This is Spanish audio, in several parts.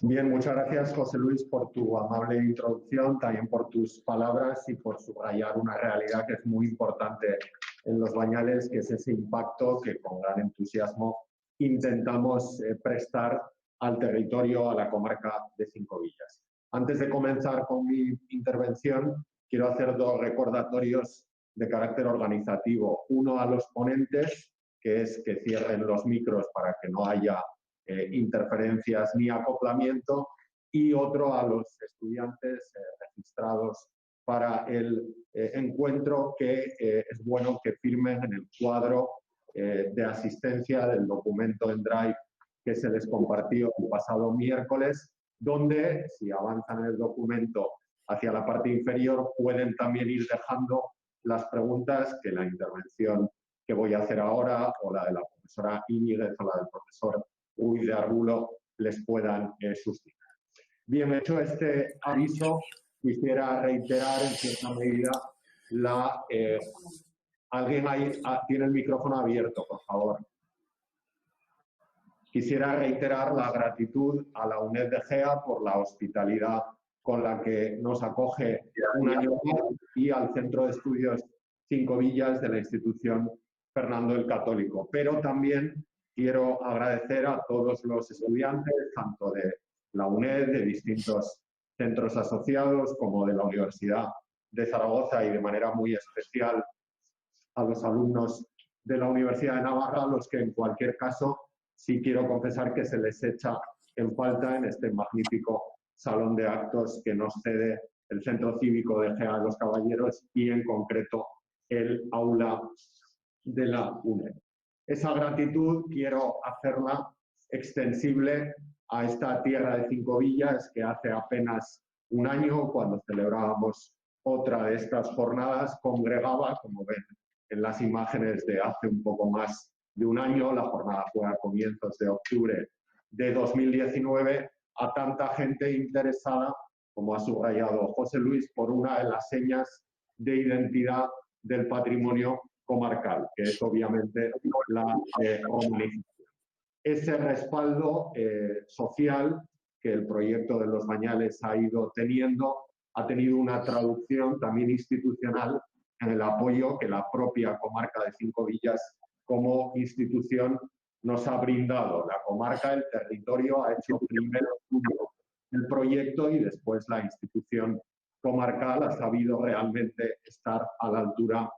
Bien, muchas gracias, José Luis, por tu amable introducción, también por tus palabras y por subrayar una realidad que es muy importante en Los Bañales, que es ese impacto que con gran entusiasmo intentamos prestar al territorio, a la comarca de Cinco Villas. Antes de comenzar con mi intervención, quiero hacer dos recordatorios de carácter organizativo. Uno a los ponentes, que es que cierren los micros para que no haya interferencias ni acoplamiento, y otro a los estudiantes registrados para el encuentro, que es bueno que firmen en el cuadro de asistencia del documento en Drive que se les compartió el pasado miércoles, donde, si avanzan en el documento hacia la parte inferior, pueden también ir dejando las preguntas que la intervención que voy a hacer ahora, o la de la profesora Íñiguez o la del profesor Ruiz de Arbulo, les puedan suscitar. Bien, hecho este aviso, quisiera reiterar en cierta medida la... ¿Alguien ahí tiene el micrófono abierto, por favor? Quisiera reiterar la gratitud a la UNED de Gea por la hospitalidad con la que nos acoge un año más, y al Centro de Estudios Cinco Villas de la institución Fernando el Católico. Pero también quiero agradecer a todos los estudiantes, tanto de la UNED, de distintos centros asociados, como de la Universidad de Zaragoza, y de manera muy especial a los alumnos de la Universidad de Navarra, a los que en cualquier caso sí quiero confesar que se les echa en falta en este magnífico salón de actos que nos cede el Centro Cívico de Gea de los Caballeros, y en concreto el aula de la UNED. Esa gratitud quiero hacerla extensible a esta tierra de Cinco Villas, que hace apenas un año, cuando celebrábamos otra de estas jornadas, congregaba, como ven en las imágenes de hace un poco más de un año, la jornada fue a comienzos de octubre de 2019, a tanta gente interesada, como ha subrayado José Luis, por una de las señas de identidad del patrimonio comarcal, que es obviamente la romanización. Ese respaldo social que el proyecto de Los Bañales ha ido teniendo, ha tenido una traducción también institucional en el apoyo que la propia comarca de Cinco Villas como institución nos ha brindado. La comarca, el territorio, ha hecho primero el proyecto, y después la institución comarcal ha sabido realmente estar a la altura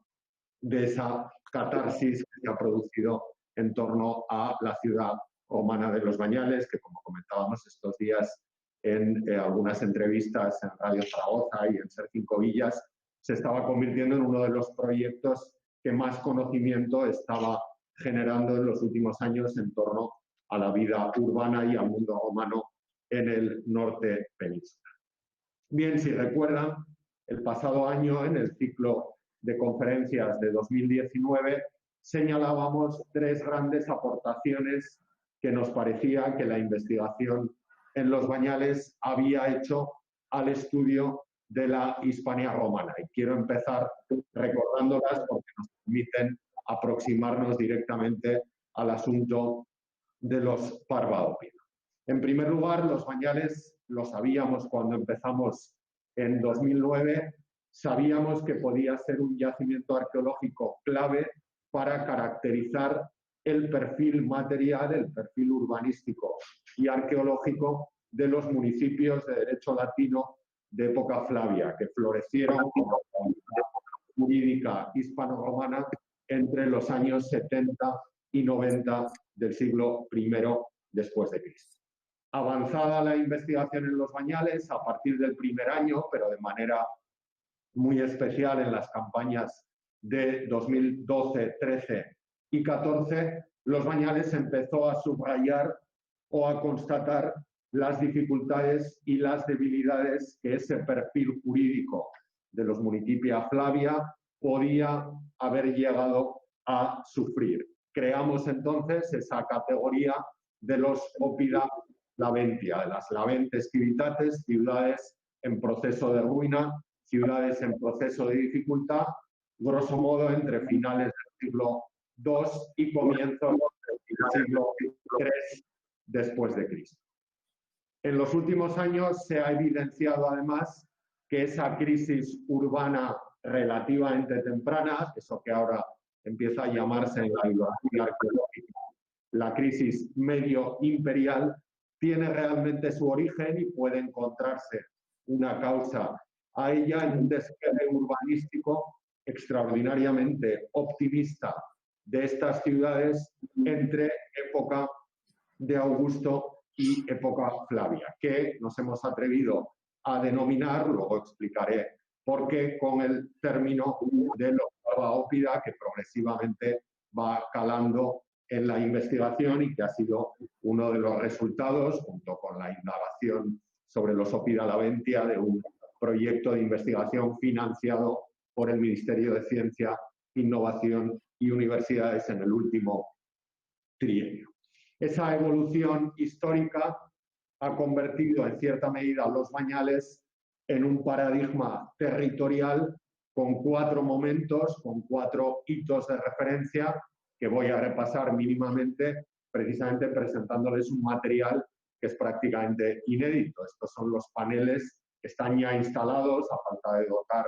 de esa catarsis que se ha producido en torno a la ciudad romana de Los Bañales, que, como comentábamos estos días en algunas entrevistas en Radio Zaragoza y en Ser Cinco Villas, se estaba convirtiendo en uno de los proyectos que más conocimiento estaba generando en los últimos años en torno a la vida urbana y al mundo romano en el norte peninsular. Bien, si recuerdan, el pasado año, en el ciclo de conferencias de 2019, señalábamos tres grandes aportaciones que nos parecía que la investigación en Los Bañales había hecho al estudio de la Hispania romana. Y quiero empezar recordándolas porque nos permiten aproximarnos directamente al asunto de los Parvaopinos. En primer lugar, Los Bañales, lo sabíamos cuando empezamos en 2009, sabíamos que podía ser un yacimiento arqueológico clave para caracterizar el perfil material, el perfil urbanístico y arqueológico de los municipios de derecho latino de época Flavia, que florecieron como comunidad jurídica hispano-romana entre los años 70 y 90 del siglo I después de Cristo. Avanzada la investigación en Los Bañales, a partir del primer año, pero de manera muy especial en las campañas de 2012, 13 y 14, Los Bañales empezó a subrayar o a constatar las dificultades y las debilidades que ese perfil jurídico de los Municipia Flavia podía haber llegado a sufrir. Creamos entonces esa categoría de los Oppida Laventia, de las Laventes Civitates, ciudades en proceso de ruina, ciudades en proceso de dificultad, grosso modo entre finales del siglo II y comienzos del siglo III después de Cristo. En los últimos años se ha evidenciado además que esa crisis urbana relativamente temprana, eso que ahora empieza a llamarse en la bibliografía arqueológica la crisis medio imperial, tiene realmente su origen y puede encontrarse una causa a ella en un despliegue urbanístico extraordinariamente optimista de estas ciudades entre época de Augusto y época Flavia, que nos hemos atrevido a denominar, luego explicaré por qué, con el término de la octava ópida, que progresivamente va calando en la investigación y que ha sido uno de los resultados, junto con la indagación sobre los Oppida Laventia, de un proyecto de investigación financiado por el Ministerio de Ciencia, Innovación y Universidades en el último trienio. Esa evolución histórica ha convertido en cierta medida los Bañales en un paradigma territorial con 4 momentos, con 4 hitos de referencia que voy a repasar mínimamente, precisamente presentándoles un material que es prácticamente inédito. Estos son los paneles que están ya instalados, a falta de dotar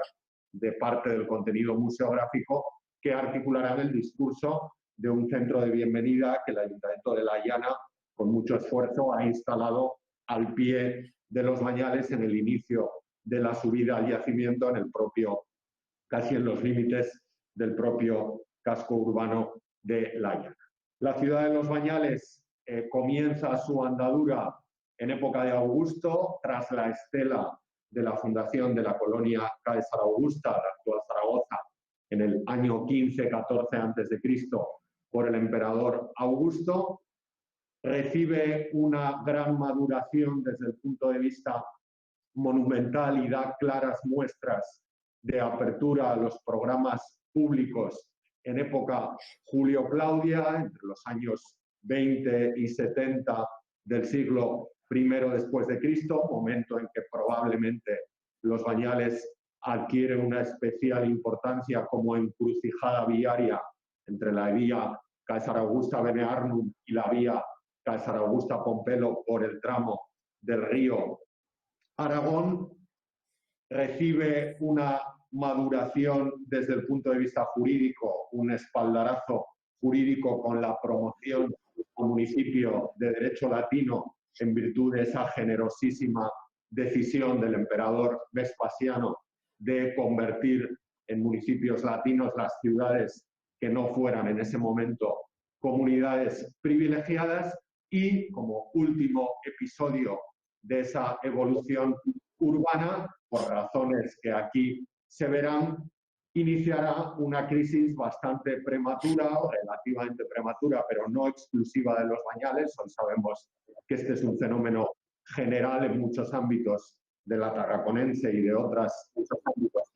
de parte del contenido museográfico, que articularán el discurso de un centro de bienvenida que el Ayuntamiento de La Llana, con mucho esfuerzo, ha instalado al pie de los Bañales en el inicio de la subida al yacimiento, en el propio, casi en los límites del propio casco urbano de La Llana. La ciudad de los Bañales comienza su andadura en época de Augusto, tras la estela de la fundación de la colonia Caesar Augusta, la actual Zaragoza, en el año 15-14 a.C. por el emperador Augusto. Recibe una gran maduración desde el punto de vista monumental y da claras muestras de apertura a los programas públicos en época Julio-Claudia, entre los años 20 y 70 del siglo I después de Cristo, momento en que probablemente los Bañales adquieren una especial importancia como encrucijada viaria entre la vía Caesar Augusta Venearnum y la vía Caesar Augusta Pompelo por el tramo del río Aragón. Recibe una maduración desde el punto de vista jurídico, un espaldarazo jurídico con la promoción al municipio de derecho latino en virtud de esa generosísima decisión del emperador Vespasiano de convertir en municipios latinos las ciudades que no fueran en ese momento comunidades privilegiadas. Y como último episodio de esa evolución urbana, por razones que aquí se verán, iniciará una crisis bastante prematura, o relativamente prematura, pero no exclusiva de los Bañales. Hoy sabemos que este es un fenómeno general en muchos ámbitos de la Tarraconense y de otras muchos ámbitos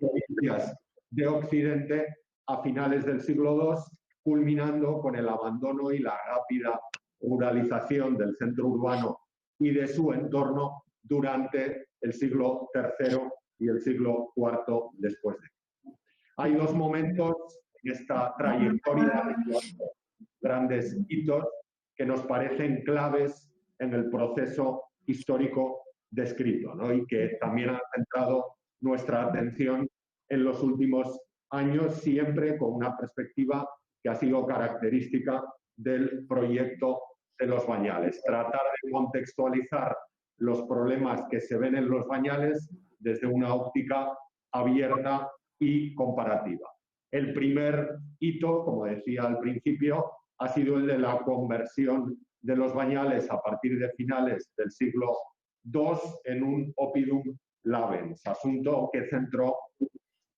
de Occidente a finales del siglo II, culminando con el abandono y la rápida ruralización del centro urbano y de su entorno durante el siglo III y el siglo IV después de Cristo. Hay 2 momentos en esta trayectoria de grandes hitos que nos parecen claves en el proceso histórico descrito, ¿no? Y que también han centrado nuestra atención en los últimos años, siempre con una perspectiva que ha sido característica del proyecto de los Bañales. Tratar de contextualizar los problemas que se ven en los Bañales desde una óptica abierta y comparativa. El primer hito, como decía al principio, ha sido el de la conversión de los Bañales a partir de finales del siglo II en un oppidum labens, asunto que centró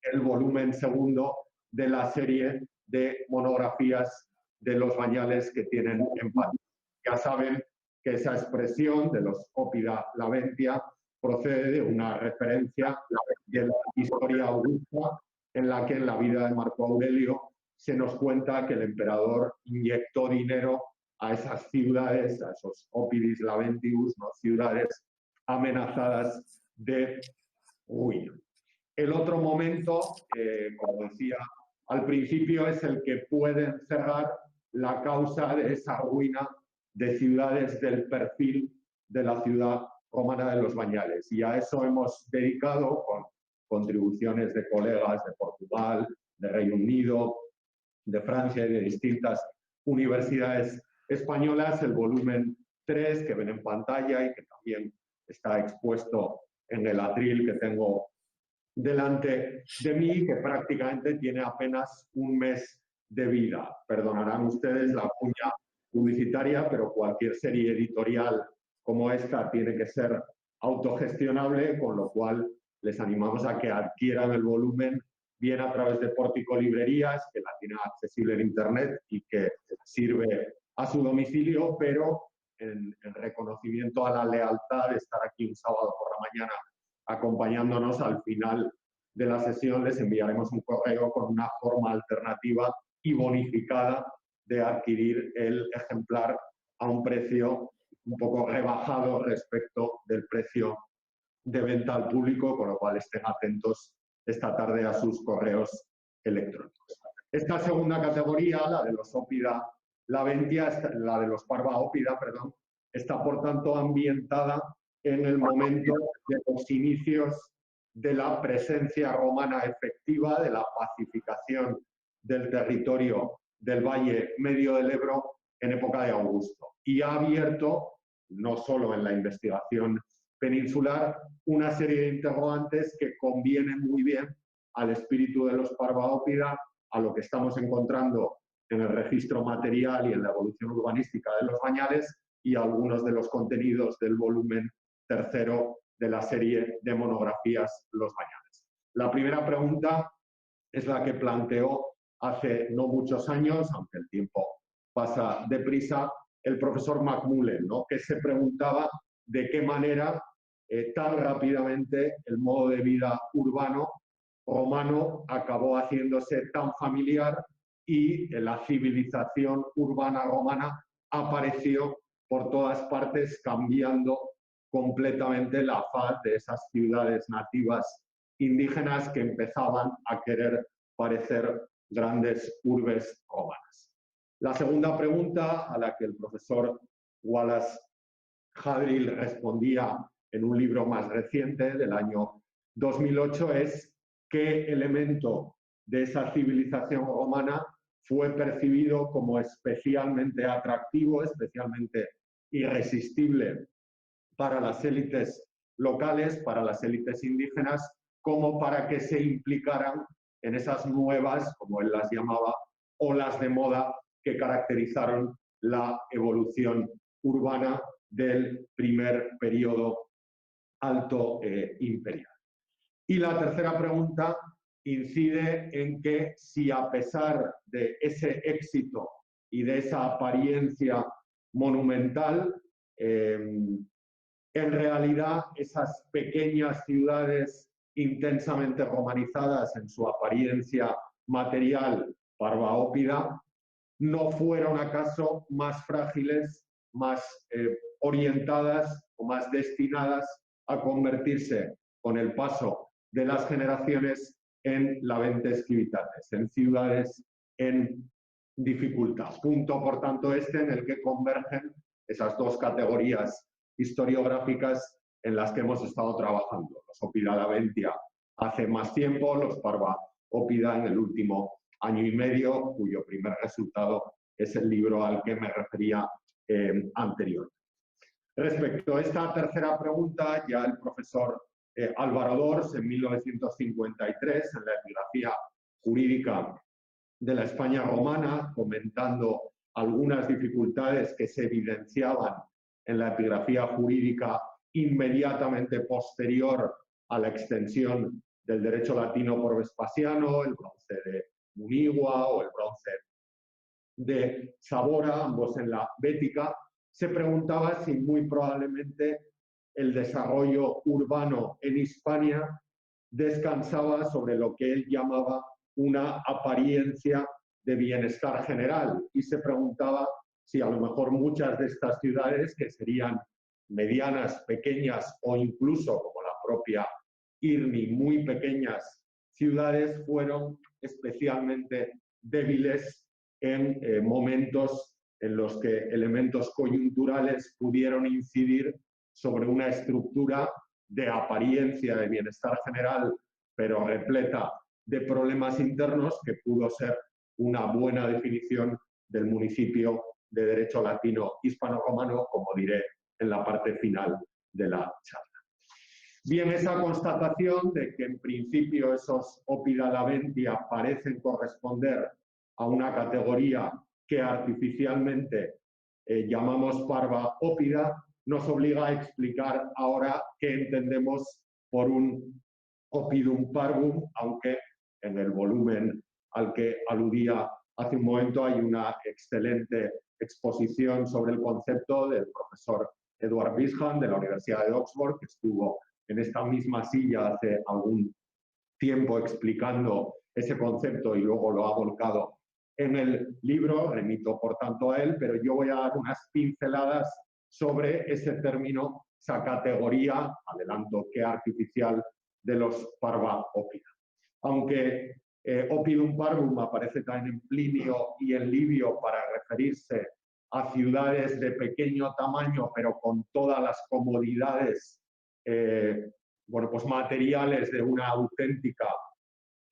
el volumen segundo de la serie de monografías de los Bañales que tienen en París. Ya saben que esa expresión de los Oppida Laventia procede de una referencia de la historia augusta, en la que en la vida de Marco Aurelio se nos cuenta que el emperador inyectó dinero a esas ciudades, a esos Oppidis Laventius, ¿no? Ciudades amenazadas de ruina. El otro momento, como decía al principio, es el que puede encerrar la causa de esa ruina de ciudades del perfil de la ciudad romana de los Bañales. Y a eso hemos dedicado, con contribuciones de colegas de Portugal, de Reino Unido, de Francia y de distintas universidades españolas, el volumen 3 que ven en pantalla y que también está expuesto en el atril que tengo delante de mí, que prácticamente tiene apenas un mes de vida. Perdonarán ustedes la cuña publicitaria, pero cualquier serie editorial como esta tiene que ser autogestionable, con lo cual les animamos a que adquieran el volumen bien a través de Pórtico Librerías, que la tiene accesible en Internet y que sirve a su domicilio, pero en reconocimiento a la lealtad de estar aquí un sábado por la mañana acompañándonos, al final de la sesión les enviaremos un correo con una forma alternativa y bonificada de adquirir el ejemplar a un precio un poco rebajado respecto del precio de venta al público, con lo cual estén atentos esta tarde a sus correos electrónicos. Esta segunda categoría, la de los Ópida Laventia, la de los Parva Ópida, perdón, está por tanto ambientada en el momento de los inicios de la presencia romana efectiva, de la pacificación del territorio del Valle Medio del Ebro en época de Augusto. Y ha abierto, no solo en la investigación peninsular, una serie de interrogantes que convienen muy bien al espíritu de los Parva Ópida, a lo que estamos encontrando en el registro material y en la evolución urbanística de los Bañales y algunos de los contenidos del volumen tercero de la serie de monografías Los Bañales. La primera pregunta es la que planteó hace no muchos años, aunque el tiempo pasa deprisa, el profesor McMullen, ¿no? Que se preguntaba de qué manera tan rápidamente el modo de vida urbano romano acabó haciéndose tan familiar y la civilización urbana romana apareció por todas partes, cambiando completamente la faz de esas ciudades nativas indígenas que empezaban a querer parecer grandes urbes romanas. La segunda pregunta, a la que el profesor Wallace Hadrill respondía en un libro más reciente, del año 2008, es qué elemento de esa civilización romana fue percibido como especialmente atractivo, especialmente irresistible para las élites locales, para las élites indígenas, como para que se implicaran en esas nuevas, como él las llamaba, olas de moda que caracterizaron la evolución urbana del primer periodo alto imperial. Y la tercera pregunta incide en que si, a pesar de ese éxito y de esa apariencia monumental, en realidad esas pequeñas ciudades intensamente romanizadas en su apariencia material parvaópida no fueron acaso más frágiles, más orientadas o más destinadas a convertirse con el paso de las generaciones en laventes civitates, en ciudades en dificultad. Punto, por tanto, en el que convergen esas dos categorías historiográficas en las que hemos estado trabajando. Los Ópida Laventia hace más tiempo, los Parva Ópida en el último año y medio, cuyo primer resultado es el libro al que me refería anterior. Respecto a esta tercera pregunta, ya el profesor Álvaro Dors, en 1953, en la epigrafía jurídica de la España romana, comentando algunas dificultades que se evidenciaban en la epigrafía jurídica inmediatamente posterior a la extensión del derecho latino por Vespasiano, el bronce de Munigua o el bronce de Sabora, ambos en la Bética, se preguntaba si muy probablemente el desarrollo urbano en Hispania descansaba sobre lo que él llamaba una apariencia de bienestar general, y se preguntaba si a lo mejor muchas de estas ciudades, que serían medianas, pequeñas o incluso, como la propia Irni, muy pequeñas ciudades, fueron especialmente débiles en momentos en los que elementos coyunturales pudieron incidir sobre una estructura de apariencia de bienestar general, pero repleta de problemas internos, que pudo ser una buena definición del municipio de derecho latino hispano-romano, como diré en la parte final de la charla. Bien, esa constatación de que en principio esos Oppida labentia parecen corresponder a una categoría que artificialmente llamamos parva ópida, nos obliga a explicar ahora qué entendemos por un Oppidum parvum, aunque en el volumen al que aludía hace un momento hay una excelente exposición sobre el concepto del profesor Edward Bisham de la Universidad de Oxford, que estuvo en esta misma silla hace algún tiempo explicando ese concepto y luego lo ha volcado en el libro. Remito por tanto a él, pero yo voy a dar unas pinceladas sobre ese término, esa categoría, adelanto que artificial, de los parva ópida. Aunque Oppidum parvum aparece también en Plinio y en Livio para referirse a ciudades de pequeño tamaño, pero con todas las comodidades bueno, pues materiales de una auténtica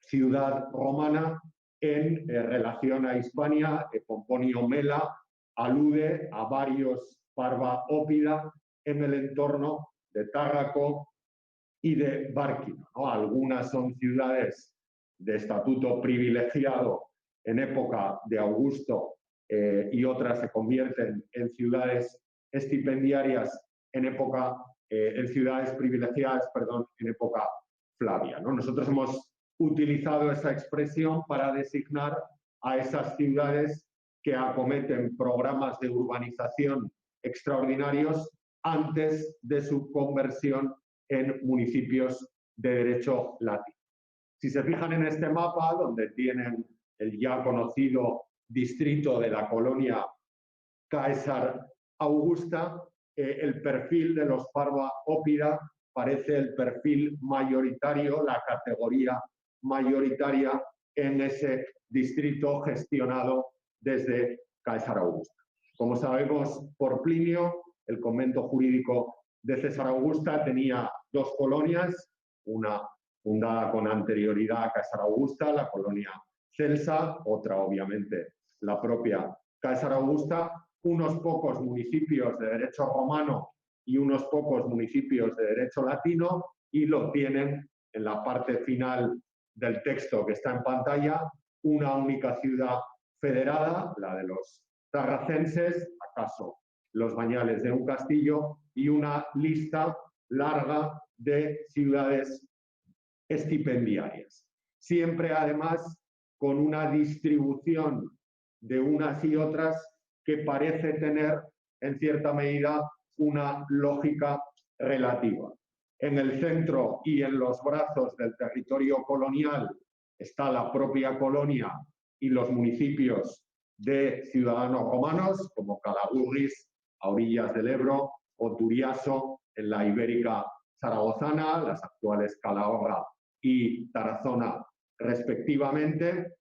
ciudad romana, en relación a Hispania, Pomponio Mela alude a varios parva ópida en el entorno de Tárraco y de Bárquino, ¿no? Algunas son ciudades de estatuto privilegiado en época de Augusto y otras se convierten en ciudades estipendiarias en ciudades privilegiadas, perdón, en época Flavia, ¿no? Nosotros hemos utilizado esa expresión para designar a esas ciudades que acometen programas de urbanización extraordinarios antes de su conversión en municipios de derecho latino. Si se fijan en este mapa, donde tienen el ya conocido distrito de la colonia Caesar Augusta, el perfil de los parva ópida parece el perfil mayoritario, la categoría mayoritaria en ese distrito gestionado desde Caesar Augusta. Como sabemos por Plinio, el convento jurídico de César Augusta tenía dos colonias, una fundada con anterioridad a Caesar Augusta, la colonia Celsa, otra obviamente la propia Caesar Augusta, unos pocos municipios de derecho romano y unos pocos municipios de derecho latino, y lo tienen en la parte final del texto que está en pantalla, una única ciudad federada, la de los tarracenses, acaso los bañales de un castillo, y una lista larga de ciudades estipendiarias. Siempre, además, con una distribución de unas y otras que parece tener, en cierta medida, una lógica relativa. En el centro y en los brazos del territorio colonial está la propia colonia y los municipios de ciudadanos romanos, como Calagurris, a orillas del Ebro, o Turiaso, en la Ibérica zaragozana, las actuales Calahorra y Tarazona respectivamente,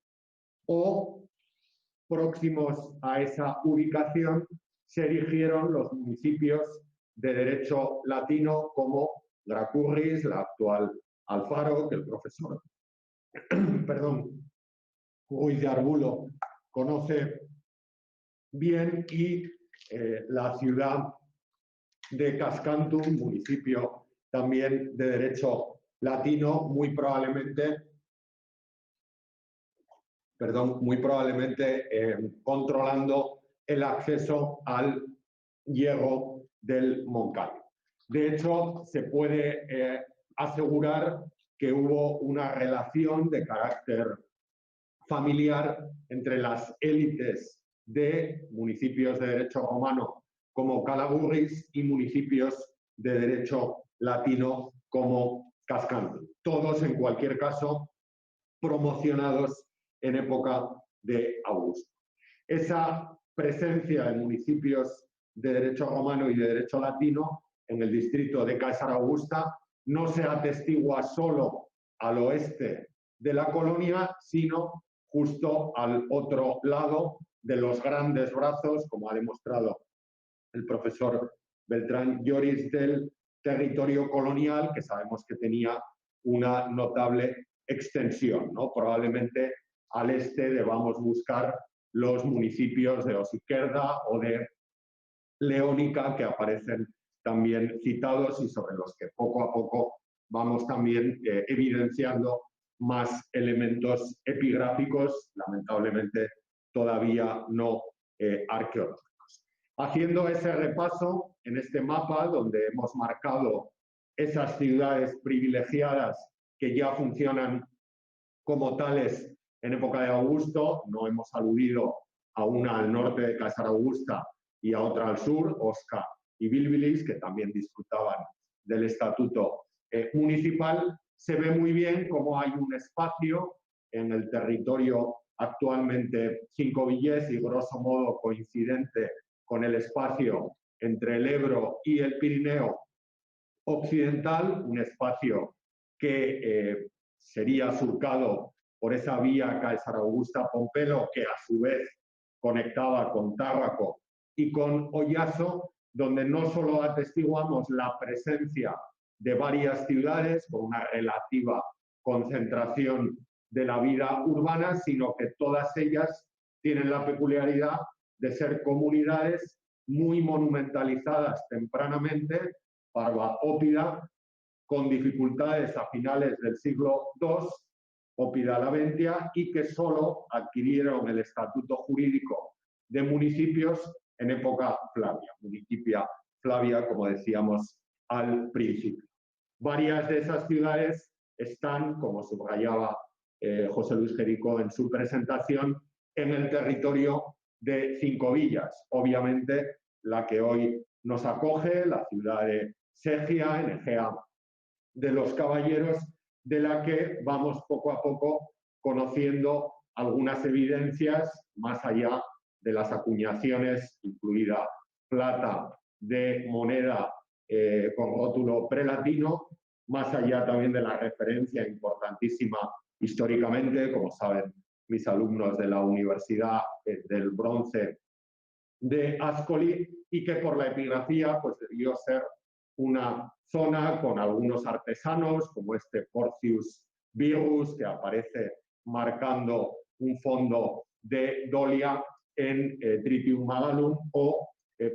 o próximos a esa ubicación se erigieron los municipios de derecho latino como Gracurris, la actual Alfaro, que el profesor Ruiz de Arbulo conoce bien, y la ciudad de Cascantum, municipio también de derecho latino, muy probablemente controlando el acceso al hierro del Moncayo. De hecho, se puede asegurar que hubo una relación de carácter familiar entre las élites de municipios de derecho romano como Calagurris y municipios de derecho latino como Cascantum. Todos, en cualquier caso, promocionados en época de Augusto. Esa presencia de municipios de derecho romano y de derecho latino en el distrito de Caesar Augusta no se atestigua solo al oeste de la colonia, sino justo al otro lado de los grandes brazos, como ha demostrado el profesor Beltrán Lloris, del territorio colonial, que sabemos que tenía una notable extensión, ¿no? Probablemente al este debamos buscar los municipios de Osiquerda o de Leónica, que aparecen también citados y sobre los que poco a poco vamos también evidenciando más elementos epigráficos, lamentablemente todavía no arqueológicos. Haciendo ese repaso en este mapa, donde hemos marcado esas ciudades privilegiadas que ya funcionan como tales en época de Augusto, no hemos aludido a una al norte de Caesar Augusta y a otra al sur, Osca y Bilbilis, que también disfrutaban del estatuto municipal. Se ve muy bien cómo hay un espacio en el territorio actualmente cinco-villés y grosso modo coincidente con el espacio entre el Ebro y el Pirineo occidental, un espacio que sería surcado por esa vía Caesar Augusta-Pompelo, que a su vez conectaba con Tárraco y con Oyaso, donde no solo atestiguamos la presencia de varias ciudades con una relativa concentración de la vida urbana, sino que todas ellas tienen la peculiaridad de ser comunidades muy monumentalizadas tempranamente, Parva Ópida, con dificultades a finales del siglo II, Ópida Laventia, y que solo adquirieron el estatuto jurídico de municipios en época Flavia, Municipia Flavia, como decíamos al principio. Varias de esas ciudades están, como subrayaba José Luis Jericó en su presentación, en el territorio de Cinco Villas. Obviamente, la que hoy nos acoge, la ciudad de Segia, en Egea de los Caballeros, de la que vamos poco a poco conociendo algunas evidencias más allá de las acuñaciones, incluida plata de moneda con rótulo prelatino, más allá también de la referencia importantísima históricamente, como saben mis alumnos de la Universidad del Bronce de Ascoli, y que por la epigrafía pues debió ser una zona con algunos artesanos, como este Porcius Virus, que aparece marcando un fondo de Dolia en Tritium Magalum, o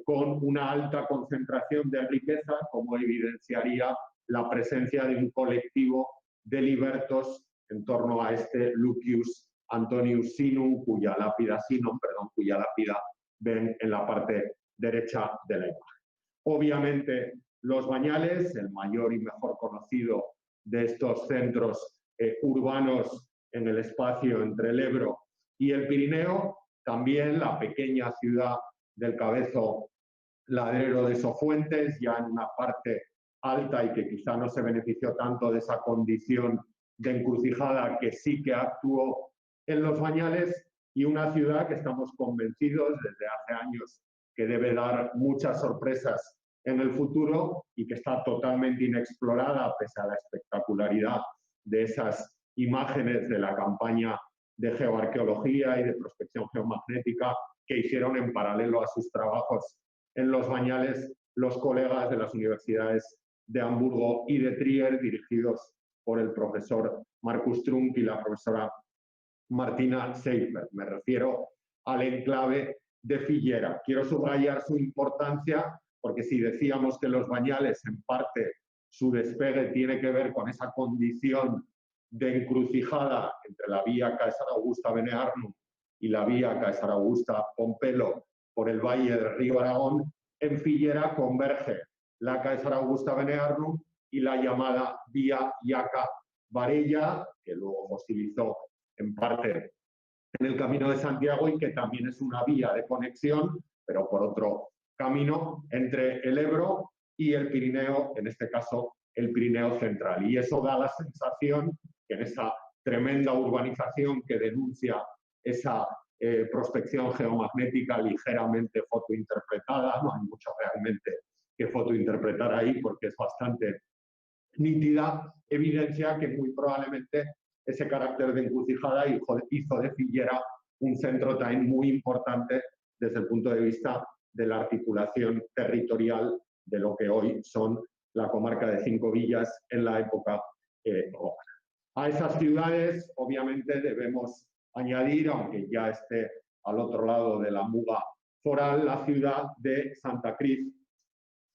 con una alta concentración de riqueza, como evidenciaría la presencia de un colectivo de libertos en torno a este Lucius Antonius Sinum, cuya lápida ven en la parte derecha de la imagen. Obviamente, Los Bañales, el mayor y mejor conocido de estos centros urbanos en el espacio entre el Ebro y el Pirineo, también la pequeña ciudad del Cabezo Ladrero de Sofuentes, ya en una parte alta y que quizá no se benefició tanto de esa condición de encrucijada que sí que actuó en Los Bañales, y una ciudad que estamos convencidos desde hace años que debe dar muchas sorpresas en el futuro y que está totalmente inexplorada pese a la espectacularidad de esas imágenes de la campaña de geoarqueología y de prospección geomagnética que hicieron en paralelo a sus trabajos en Los Bañales los colegas de las universidades de Hamburgo y de Trier, dirigidos por el profesor Marcus Trunk y la profesora Martina Seifert. Me refiero al enclave de Figuera. Quiero subrayar su importancia porque si decíamos que Los Bañales, en parte, su despegue tiene que ver con esa condición de encrucijada entre la vía Caesar Augusta Benearnum y la vía Caesar Augusta Pompelo por el valle del río Aragón, en Figuera converge la Caesar Augusta Benearnum y la llamada vía Iaca Varella, que luego fosilizó en parte en el Camino de Santiago y que también es una vía de conexión, pero por otro camino, entre el Ebro y el Pirineo, en este caso el Pirineo central. Y eso da la sensación que en esa tremenda urbanización que denuncia esa prospección geomagnética ligeramente fotointerpretada, no hay mucho realmente que fotointerpretar ahí porque es bastante nítida, evidencia que muy probablemente ese carácter de encrucijada y hizo de Figuera un centro también muy importante desde el punto de vista de la articulación territorial de lo que hoy son la comarca de Cinco Villas en la época romana. A esas ciudades, obviamente, debemos añadir, aunque ya esté al otro lado de la muga foral, la ciudad de Santa Cruz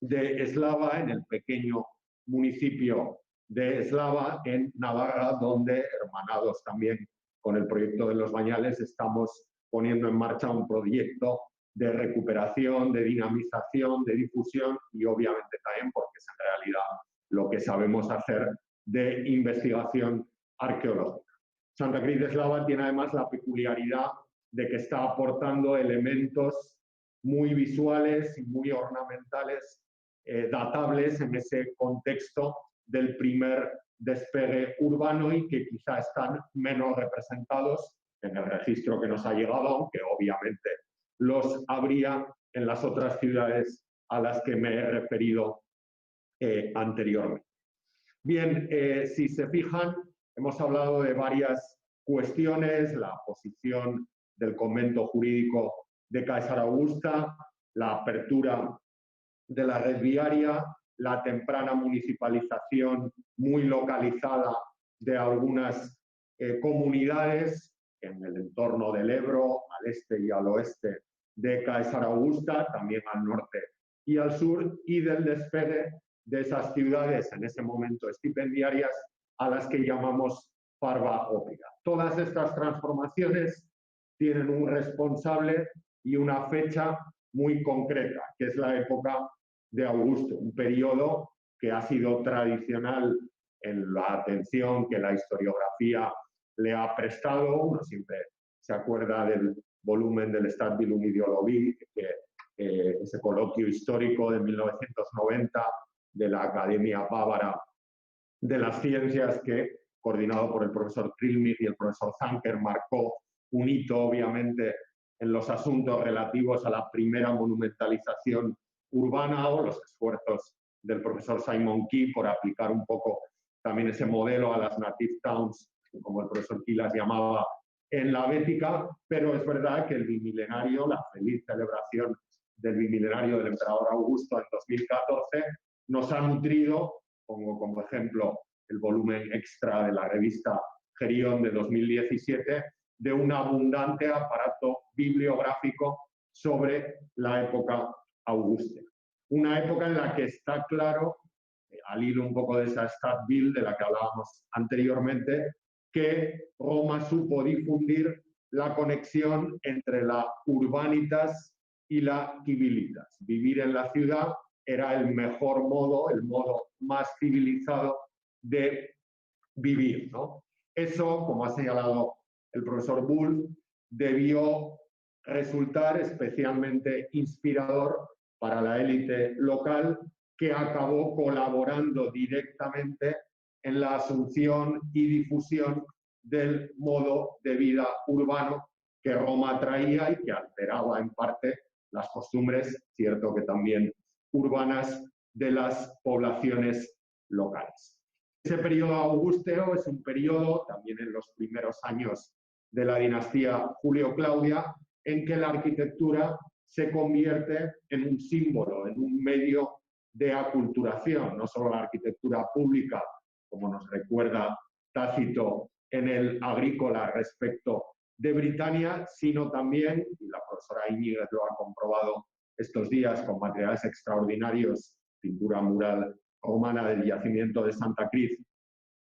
de Eslava, en el pequeño municipio de Eslava, en Navarra, donde, hermanados también con el proyecto de los Bañales, estamos poniendo en marcha un proyecto de recuperación, de dinamización, de difusión y obviamente también, porque es en realidad lo que sabemos hacer, de investigación arqueológica. Santa Cruz de Eslava tiene además la peculiaridad de que está aportando elementos muy visuales y muy ornamentales, datables en ese contexto del primer despegue urbano y que quizá están menos representados en el registro que nos ha llegado, aunque obviamente los habría en las otras ciudades a las que me he referido anteriormente. Bien, si se fijan, hemos hablado de varias cuestiones: la posición del convento jurídico de Caesar Augusta, la apertura de la red viaria, la temprana municipalización muy localizada de algunas comunidades en el entorno del Ebro, al este y al oeste de Caesar Augusta, también al norte y al sur, y del despegue de esas ciudades en ese momento estipendiarias a las que llamamos parva ópera. Todas estas transformaciones tienen un responsable y una fecha muy concreta, que es la época de Augusto, un periodo que ha sido tradicional en la atención que la historiografía le ha prestado. Uno siempre se acuerda del volumen del Stadtbildung Ideologie, ese coloquio histórico de 1990 de la Academia Bávara de las Ciencias, que, coordinado por el profesor Trilmich y el profesor Zanker, marcó un hito, obviamente, en los asuntos relativos a la primera monumentalización urbana, o los esfuerzos del profesor Simon Key por aplicar un poco también ese modelo a las native towns, como el profesor Key las llamaba, en la Bética. Pero es verdad que el bimilenario, la feliz celebración del bimilenario del emperador Augusto en 2014, nos ha nutrido, pongo como ejemplo el volumen extra de la revista Gerión de 2017, de un abundante aparato bibliográfico sobre la época augusta. Una época en la que está claro, al hilo un poco de esa Stadtbild de la que hablábamos anteriormente, que Roma supo difundir la conexión entre la urbanitas y la civilitas. Vivir en la ciudad era el mejor modo, el modo más civilizado de vivir, ¿no? Eso, como ha señalado el profesor Bull, debió resultar especialmente inspirador para la élite local, que acabó colaborando directamente en la asunción y difusión del modo de vida urbano que Roma traía y que alteraba en parte las costumbres, cierto que también urbanas, de las poblaciones locales. Ese periodo augusteo es un periodo, también en los primeros años de la dinastía Julio-Claudia, en que la arquitectura se convierte en un símbolo, en un medio de aculturación, no solo la arquitectura pública, como nos recuerda Tácito en el Agrícola respecto de Britania, sino también, y la profesora Íñiguez lo ha comprobado estos días con materiales extraordinarios, pintura mural romana del yacimiento de Santa Cruz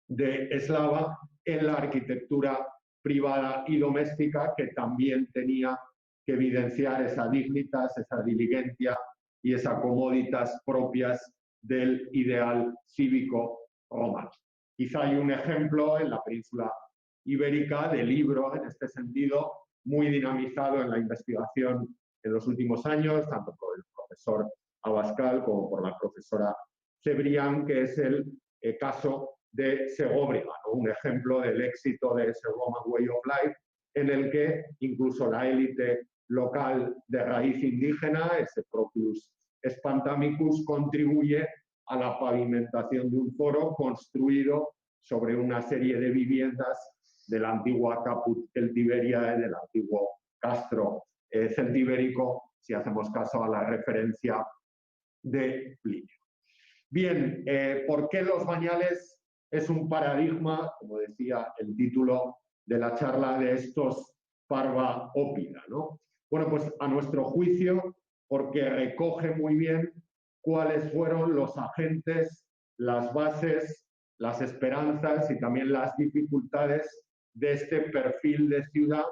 de Eslava, en la arquitectura privada y doméstica, que también tenía que evidenciar esa dignitas, esa diligencia y esa comoditas propias del ideal cívico romano. Quizá hay un ejemplo en la península ibérica de libro, en este sentido, muy dinamizado en la investigación en los últimos años, tanto por el profesor Abascal como por la profesora Cebrián, que es el caso de Segovia, ¿no? Un ejemplo del éxito de ese Roman Way of Life, en el que incluso la élite local de raíz indígena, ese Proculus Spantamicus, contribuye a la pavimentación de un foro construido sobre una serie de viviendas de la antigua Caput Celtiberiae, del antiguo castro celtibérico, si hacemos caso a la referencia de Plinio. Bien, ¿por qué Los Bañales es un paradigma, como decía el título de la charla, de estos Parva Oppida, ¿no? Bueno, pues a nuestro juicio, porque recoge muy bien cuáles fueron los agentes, las bases, las esperanzas y también las dificultades de este perfil de ciudad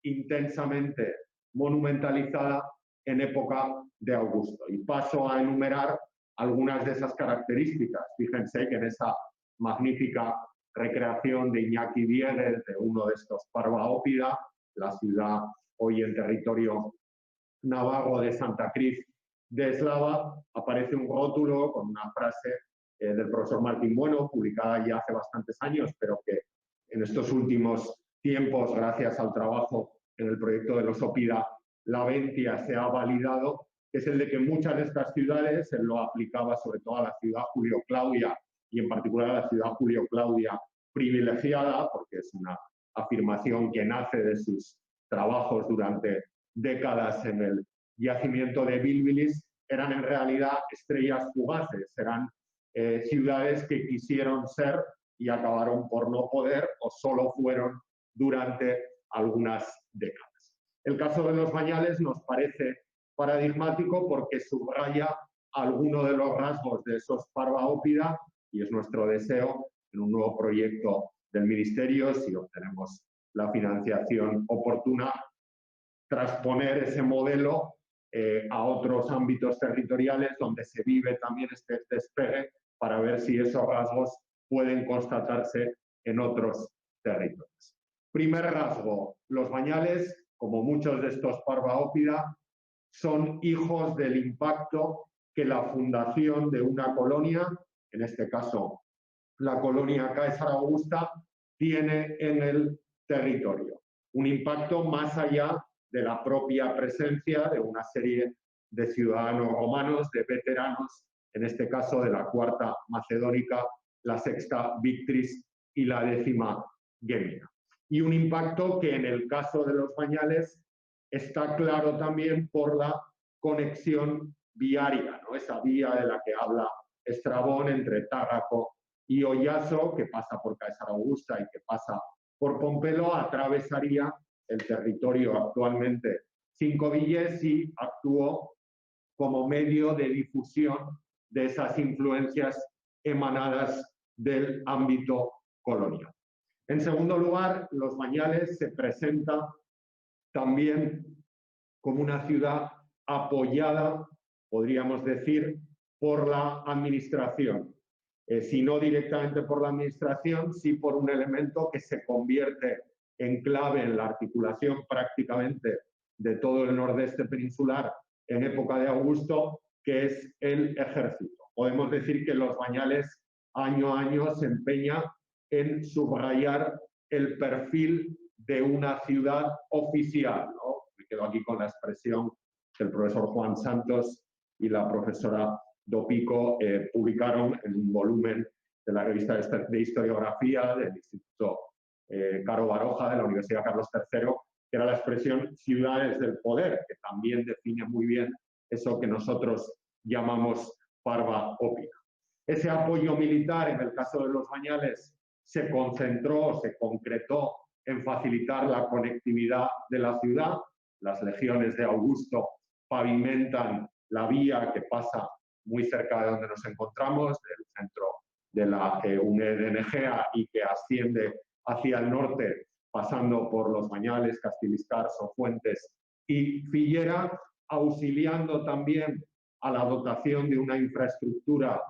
intensamente monumentalizada en época de Augusto. Y paso a enumerar algunas de esas características. Fíjense que en esa magnífica recreación de Iñaki Diegues, de uno de estos Parva Oppida, la ciudad hoy en territorio navarro de Santa Cruz de Eslava, aparece un rótulo con una frase del profesor Martín Bueno, publicada ya hace bastantes años, pero que en estos últimos tiempos, gracias al trabajo en el proyecto de los Oppida Laventia, se ha validado, que es el de que muchas de estas ciudades, él lo aplicaba sobre todo a la ciudad Julio Claudia y en particular a la ciudad Julio Claudia privilegiada, porque es una afirmación que nace de sus trabajos durante décadas en el yacimiento de Bilbilis, eran en realidad estrellas fugaces, eran ciudades que quisieron ser y acabaron por no poder o solo fueron durante algunas décadas. El caso de Los Bañales nos parece paradigmático porque subraya algunos de los rasgos de esos Parva Oppida y es nuestro deseo en un nuevo proyecto del Ministerio, si obtenemos la financiación oportuna, transponer ese modelo a otros ámbitos territoriales donde se vive también este despegue para ver si esos rasgos pueden constatarse en otros territorios. Primer rasgo, Los Bañales, como muchos de estos Parva Oppida, son hijos del impacto que la fundación de una colonia, en este caso la colonia Caesar Augusta, tiene en el territorio. Un impacto más allá de la propia presencia de una serie de ciudadanos romanos, de veteranos, en este caso de la cuarta macedónica, la sexta Victris y la décima Gemina. Y un impacto que en el caso de Los Bañales está claro también por la conexión viaria, ¿no? Esa vía de la que habla Estrabón entre Tágaco y Oyaso, que pasa por Caesar Augusta y que pasa por Pompelo, atravesaría el territorio actualmente Cinco Villes y actuó como medio de difusión de esas influencias emanadas del ámbito colonial. En segundo lugar, Los Bañales se presenta también como una ciudad apoyada, podríamos decir, por la administración. Si no directamente por la administración, sí por un elemento que se convierte en clave en la articulación prácticamente de todo el nordeste peninsular en época de Augusto, que es el ejército. Podemos decir que Los Bañales año a año se empeña en subrayar el perfil de una ciudad oficial, ¿no? Me quedo aquí con la expresión que el profesor Juan Santos y la profesora Dopico publicaron en un volumen de la revista de historiografía del Instituto Caro Baroja de la Universidad Carlos III, que era la expresión ciudades del poder, que también define muy bien eso que nosotros llamamos Parva Oppida. Ese apoyo militar, en el caso de Los Bañales, se concentró, se concretó en facilitar la conectividad de la ciudad. Las legiones de Augusto pavimentan la vía que pasa muy cerca de donde nos encontramos, del centro de la UNED en Egea y que asciende hacia el norte, pasando por Los Bañales, Castiliscar, Sofuentes y Fillera, auxiliando también a la dotación de una infraestructura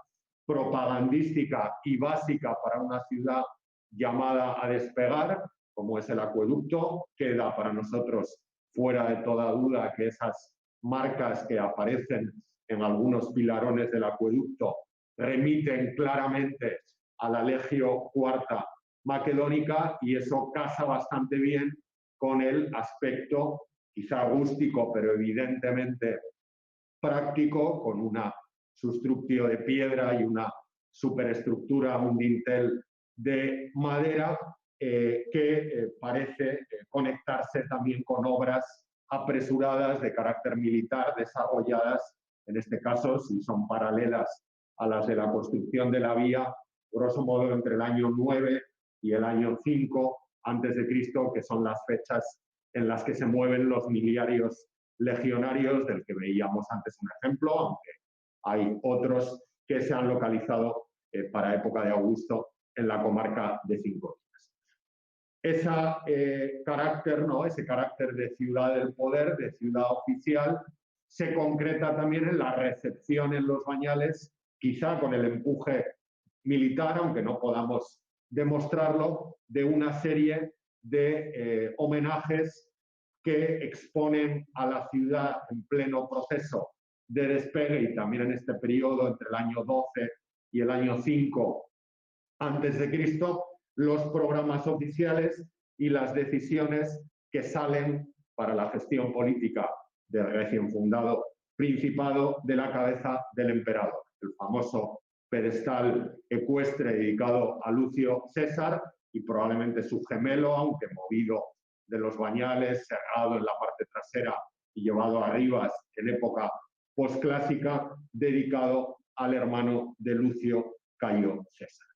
propagandística y básica para una ciudad llamada a despegar, como es el acueducto. Queda para nosotros fuera de toda duda que esas marcas que aparecen en algunos pilarones del acueducto remiten claramente a la Legio Cuarta Macedónica y eso casa bastante bien con el aspecto quizá rústico, pero evidentemente práctico, con una substructio de piedra y una superestructura, un dintel de madera que parece conectarse también con obras apresuradas de carácter militar desarrolladas, en este caso, si son paralelas a las de la construcción de la vía, grosso modo entre el año 9 y el año 5 antes de Cristo, que son las fechas en las que se mueven los miliarios legionarios, del que veíamos antes un ejemplo, aunque hay otros que se han localizado para época de Augusto en la comarca de Cinco Días. Ese carácter de ciudad del poder, de ciudad oficial, se concreta también en la recepción en los Bañales, quizá con el empuje militar, aunque no podamos demostrarlo, de una serie de homenajes que exponen a la ciudad en pleno proceso de despegue y también en este periodo entre el año 12 y el año 5 antes de Cristo, los programas oficiales y las decisiones que salen para la gestión política del recién fundado Principado de la cabeza del emperador, el famoso pedestal ecuestre dedicado a Lucio César y probablemente su gemelo, aunque movido de los Bañales, cerrado en la parte trasera y llevado a Rivas en época posclásica, dedicado al hermano de Lucio, Cayo César.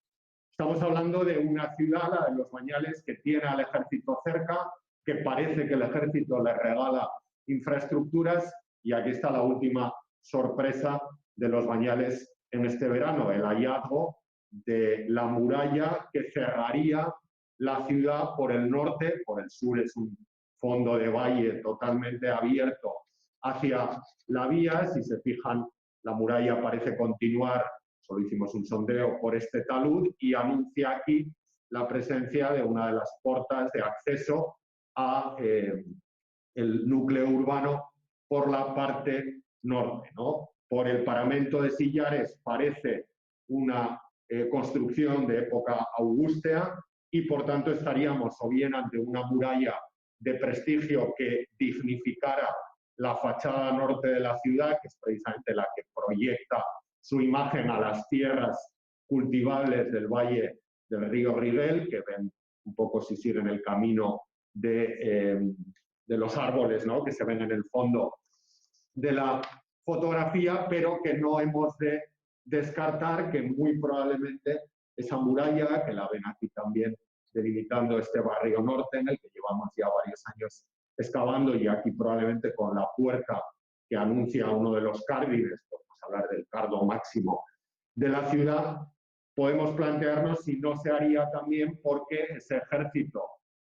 Estamos hablando de una ciudad, la de los Bañales, que tiene al ejército cerca, que parece que el ejército le regala infraestructuras, y aquí está la última sorpresa de los Bañales en este verano, el hallazgo de la muralla que cerraría la ciudad por el norte. Por el sur es un fondo de valle totalmente abierto hacia la vía. Si se fijan, la muralla parece continuar, solo hicimos un sondeo, por este talud, y anuncia aquí la presencia de una de las puertas de acceso a el núcleo urbano por la parte norte, ¿no? Por el paramento de sillares parece una construcción de época augustea y por tanto estaríamos o bien ante una muralla de prestigio que dignificara la fachada norte de la ciudad, que es precisamente la que proyecta su imagen a las tierras cultivables del valle del río Rigel, que ven un poco si siguen el camino de los árboles, ¿no?, que se ven en el fondo de la fotografía, pero que no hemos de descartar que muy probablemente esa muralla, que la ven aquí también delimitando este barrio norte, en el que llevamos ya varios años excavando, y aquí probablemente con la puerta que anuncia uno de los cárdides, podemos hablar del cardo máximo de la ciudad, podemos plantearnos si no se haría también porque ese ejército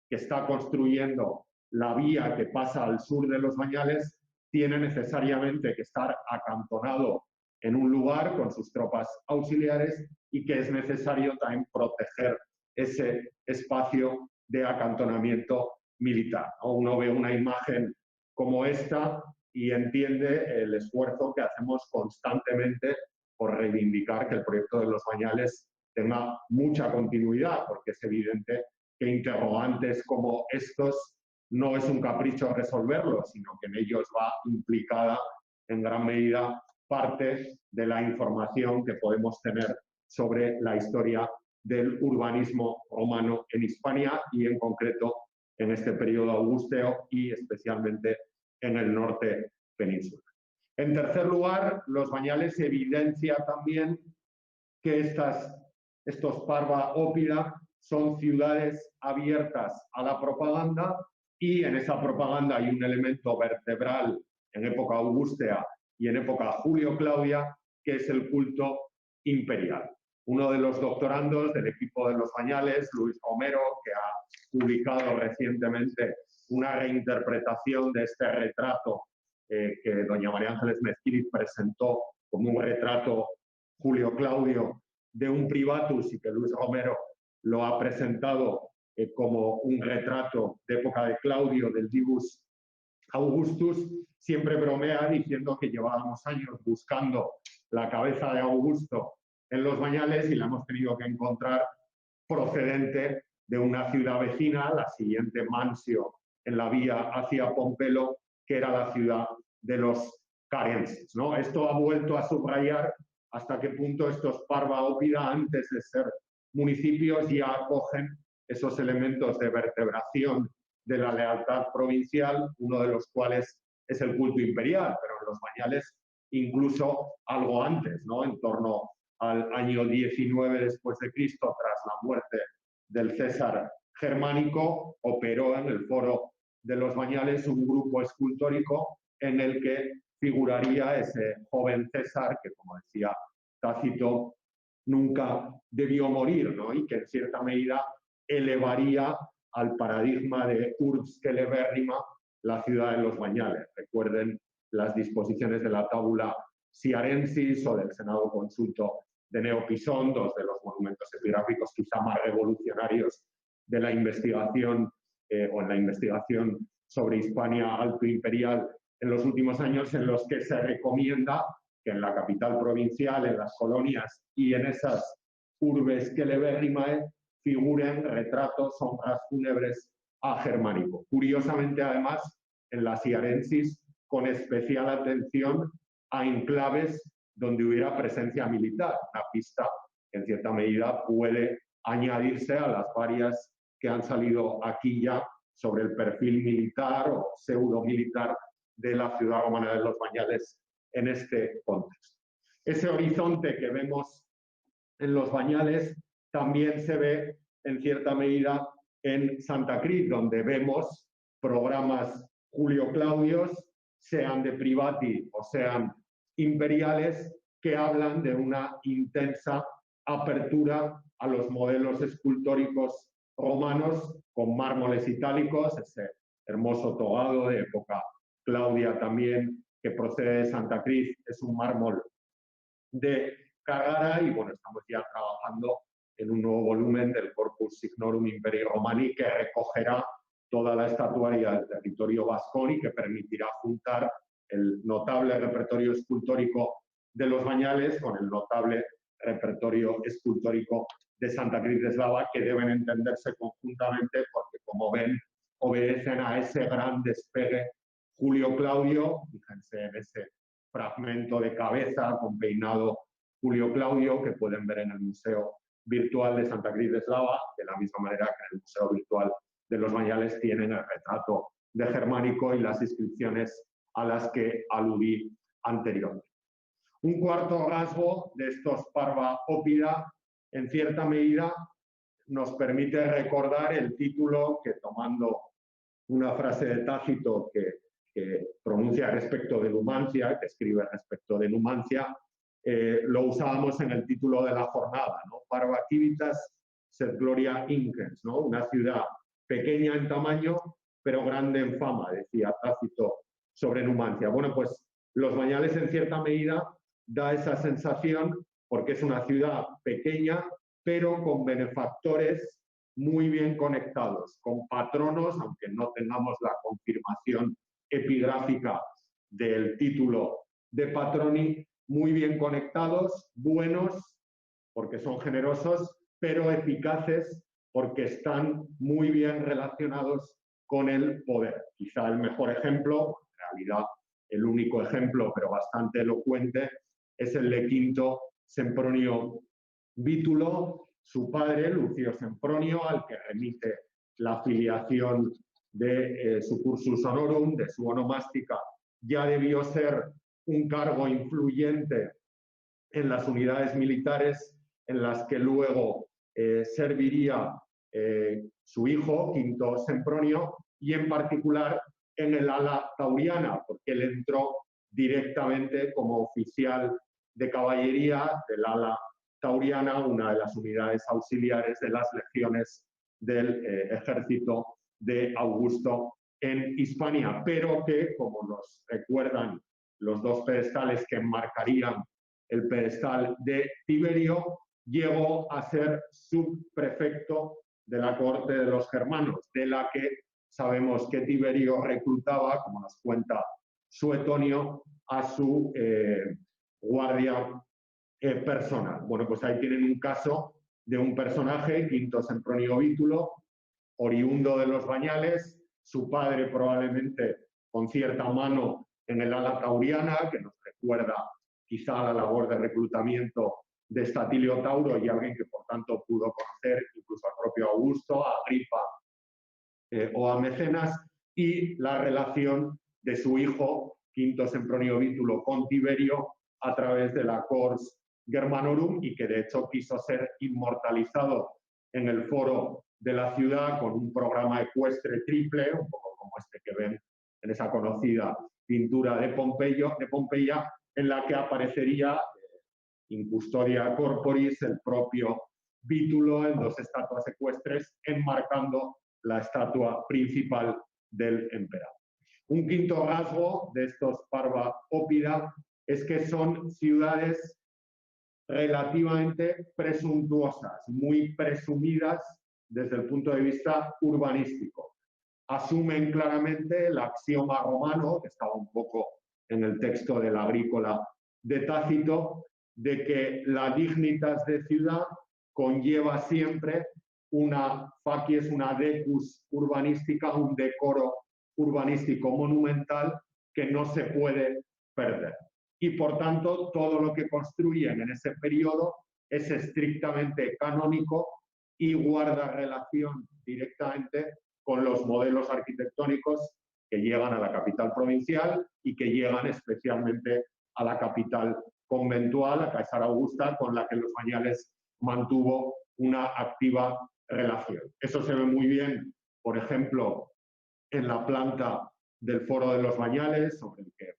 que está construyendo la vía que pasa al sur de los Bañales tiene necesariamente que estar acantonado en un lugar con sus tropas auxiliares y que es necesario también proteger ese espacio de acantonamiento militar, ¿no? Uno ve una imagen como esta y entiende el esfuerzo que hacemos constantemente por reivindicar que el proyecto de los Bañales tenga mucha continuidad, porque es evidente que interrogantes como estos no es un capricho resolverlos, sino que en ellos va implicada en gran medida parte de la información que podemos tener sobre la historia del urbanismo romano en Hispania y en concreto en este periodo augusteo y especialmente en el norte peninsular. En tercer lugar, los Bañales evidencia también que estos Parva Ópida son ciudades abiertas a la propaganda, y en esa propaganda hay un elemento vertebral en época augustea y en época Julio-Claudia, que es el culto imperial. Uno de los doctorandos del equipo de los Bañales, Luis Romero, que ha publicado recientemente una reinterpretación de este retrato que doña María Ángeles Mezquiriz presentó como un retrato Julio-Claudio de un privatus, y que Luis Romero lo ha presentado como un retrato de época de Claudio, del Divus Augustus, siempre bromea diciendo que llevábamos años buscando la cabeza de Augusto en los Bañales y la hemos tenido que encontrar procedente de una ciudad vecina, la siguiente Mansio, en la vía hacia Pompelo, que era la ciudad de los carenses, ¿no? Esto ha vuelto a subrayar hasta qué punto estos Parva Ópida, antes de ser municipios ya acogen esos elementos de vertebración de la lealtad provincial, uno de los cuales es el culto imperial, pero en Los Bañales incluso algo antes, ¿no? En torno al año 19 después de Cristo, tras la muerte del César germánico, operó en el Foro de Los Bañales un grupo escultórico en el que figuraría ese joven César que, como decía Tácito, nunca debió morir, ¿no? Y que en cierta medida elevaría al paradigma de urbs celebérrima la ciudad de Los Bañales. Recuerden las disposiciones de la Tabula Siarensis o del Senado Consulto de Neopisón, dos de los monumentos epigráficos quizá más revolucionarios de la investigación o en la investigación sobre Hispania alto imperial en los últimos años, en los que se recomienda que en la capital provincial, en las colonias y en esas urbes celebérrimae figuren retratos, sombras fúnebres a Germánico. Curiosamente, además, en la Siarensis, con especial atención a enclaves donde hubiera presencia militar, una pista que en cierta medida puede añadirse a las varias que han salido aquí ya sobre el perfil militar o pseudo-militar de la ciudad romana de Los Bañales en este contexto. Ese horizonte que vemos en Los Bañales también se ve en cierta medida en Santa Cruz, donde vemos programas Julio Claudios, sean de privati o sean imperiales, que hablan de una intensa apertura a los modelos escultóricos romanos con mármoles itálicos, ese hermoso togado de época Claudia también, que procede de Santa Cruz, es un mármol de Carrara y bueno, estamos ya trabajando en un nuevo volumen del Corpus Signorum Imperii Romani que recogerá toda la estatuaria del territorio vascón y que permitirá juntar el notable repertorio escultórico de Los Bañales con el notable repertorio escultórico de Santa Cruz de Eslava, que deben entenderse conjuntamente porque, como ven, obedecen a ese gran despegue Julio Claudio. Fíjense en ese fragmento de cabeza con peinado Julio Claudio que pueden ver en el Museo Virtual de Santa Cruz de Eslava, de la misma manera que en el Museo Virtual de Los Bañales tienen el retrato de Germánico y las inscripciones a las que aludí anteriormente. Un cuarto rasgo de estos Parva Oppida, en cierta medida, nos permite recordar el título que, tomando una frase de Tácito que pronuncia respecto de Numancia, que escribe respecto de Numancia, lo usábamos en el título de la jornada, ¿no? Parva Civitas sed gloria incens, ¿no? Una ciudad pequeña en tamaño, pero grande en fama, decía Tácito sobre Numancia. Bueno, pues Los Bañales en cierta medida da esa sensación porque es una ciudad pequeña, pero con benefactores muy bien conectados, con patronos, aunque no tengamos la confirmación epigráfica del título de patroni, muy bien conectados, buenos, porque son generosos, pero eficaces, porque están muy bien relacionados con el poder. Quizá el mejor ejemplo, en realidad el único ejemplo, pero bastante elocuente, es el de Quinto Sempronio Vítulo, su padre, Lucio Sempronio, al que remite la filiación de su cursus honorum, de su onomástica. Ya debió ser un cargo influyente en las unidades militares en las que luego serviría su hijo, Quinto Sempronio, y en particular en el ala tauriana, porque él entró directamente como oficial de caballería del ala tauriana, una de las unidades auxiliares de las legiones del ejército de Augusto en Hispania, pero que, como nos recuerdan los dos pedestales que enmarcarían el pedestal de Tiberio, llegó a ser subprefecto de la corte de los germanos, de la que sabemos que Tiberio reclutaba, como nos cuenta Suetonio, a su guardia personal. Bueno, pues ahí tienen un caso de un personaje, Quinto Sempronio Vítulo, oriundo de Los Bañales, su padre probablemente con cierta mano en el ala tauriana, que nos recuerda quizá la labor de reclutamiento de Estatilio Tauro y alguien que por tanto pudo conocer incluso al propio Augusto, a Agripa o a Mecenas, y la relación de su hijo Quinto Sempronio Vítulo con Tiberio a través de la Cors Germanorum, y que de hecho quiso ser inmortalizado en el foro de la ciudad con un programa ecuestre triple, un poco como este que ven en esa conocida pintura de Pompeya, en la que aparecería in custodia corporis el propio Vítulo en dos estatuas ecuestres enmarcando la estatua principal del emperador. Un quinto rasgo de estos Parva Oppida es que son ciudades relativamente presuntuosas, muy presumidas desde el punto de vista urbanístico. Asumen claramente el axioma romano, que estaba un poco en el texto de la Agrícola de Tácito, de que la dignitas de ciudad conlleva siempre una facies, una decus urbanística, un decoro urbanístico monumental que no se puede perder. Y por tanto, todo lo que construyen en ese periodo es estrictamente canónico y guarda relación directamente con los modelos arquitectónicos que llegan a la capital provincial y que llegan especialmente a la capital conventual, a Caesar Augusta, con la que los Bañales mantuvo una activa relación. Eso se ve muy bien, por ejemplo, en la planta del Foro de los Bañales, sobre el que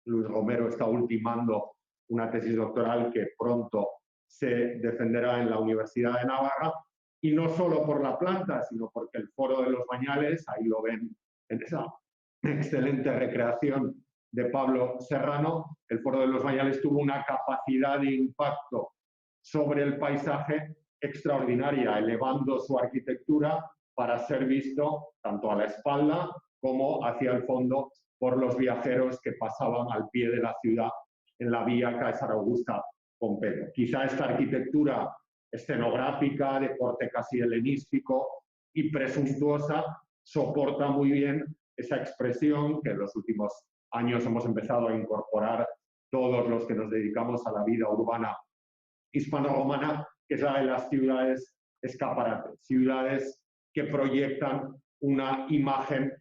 Luis Romero está ultimando una tesis doctoral que pronto se defenderá en la Universidad de Navarra, y no solo por la planta, sino porque el Foro de los Bañales, ahí lo ven en esa excelente recreación de Pablo Serrano, el Foro de los Bañales tuvo una capacidad de impacto sobre el paisaje extraordinaria, elevando su arquitectura para ser visto tanto a la espalda como hacia el fondo por los viajeros que pasaban al pie de la ciudad en la vía Caesar Augusta Pompeyo. Quizá esta arquitectura escenográfica de corte casi helenístico y presuntuosa soporta muy bien esa expresión que en los últimos años hemos empezado a incorporar todos los que nos dedicamos a la vida urbana hispano-romana, que es la de las ciudades escaparates, ciudades que proyectan una imagen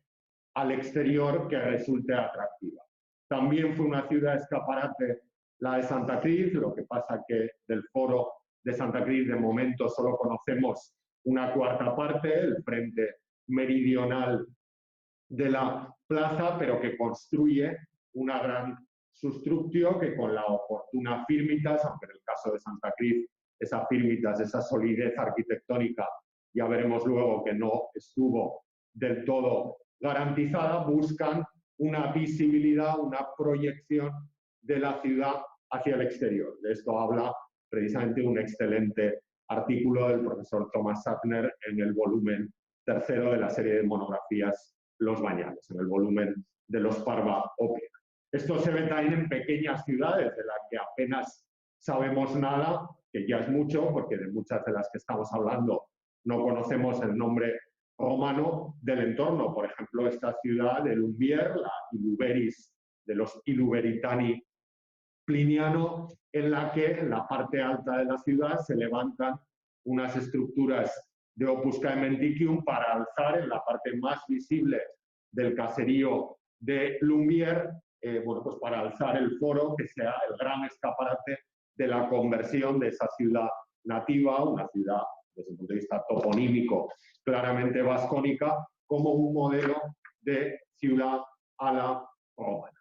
al exterior que resulte atractiva. También fue una ciudad escaparate la de Santa Cruz, lo que pasa que del foro de Santa Cruz de momento solo conocemos una cuarta parte, el frente meridional de la plaza, pero que construye una gran substrucción que con la oportuna firmitas, aunque en el caso de Santa Cruz esa firmitas, esa solidez arquitectónica, ya veremos luego que no estuvo del todo garantizada, buscan una visibilidad, una proyección de la ciudad hacia el exterior. De esto habla precisamente un excelente artículo del profesor Thomas Sattner en el volumen tercero de la serie de monografías Los Bañales, en el volumen de los Parva Oppida. Esto se ve también en pequeñas ciudades de las que apenas sabemos nada, que ya es mucho, porque de muchas de las que estamos hablando no conocemos el nombre romano del entorno. Por ejemplo, esta ciudad de Lumbier, la Iluberis de los Iluberitani Pliniano, en la que en la parte alta de la ciudad se levantan unas estructuras de Opus Caementicium para alzar en la parte más visible del caserío de Lumbier, bueno, pues para alzar el foro, que sea el gran escaparate de la conversión de esa ciudad nativa, una ciudad desde el punto de vista toponímico claramente vascónica, como un modelo de ciudad a la romana.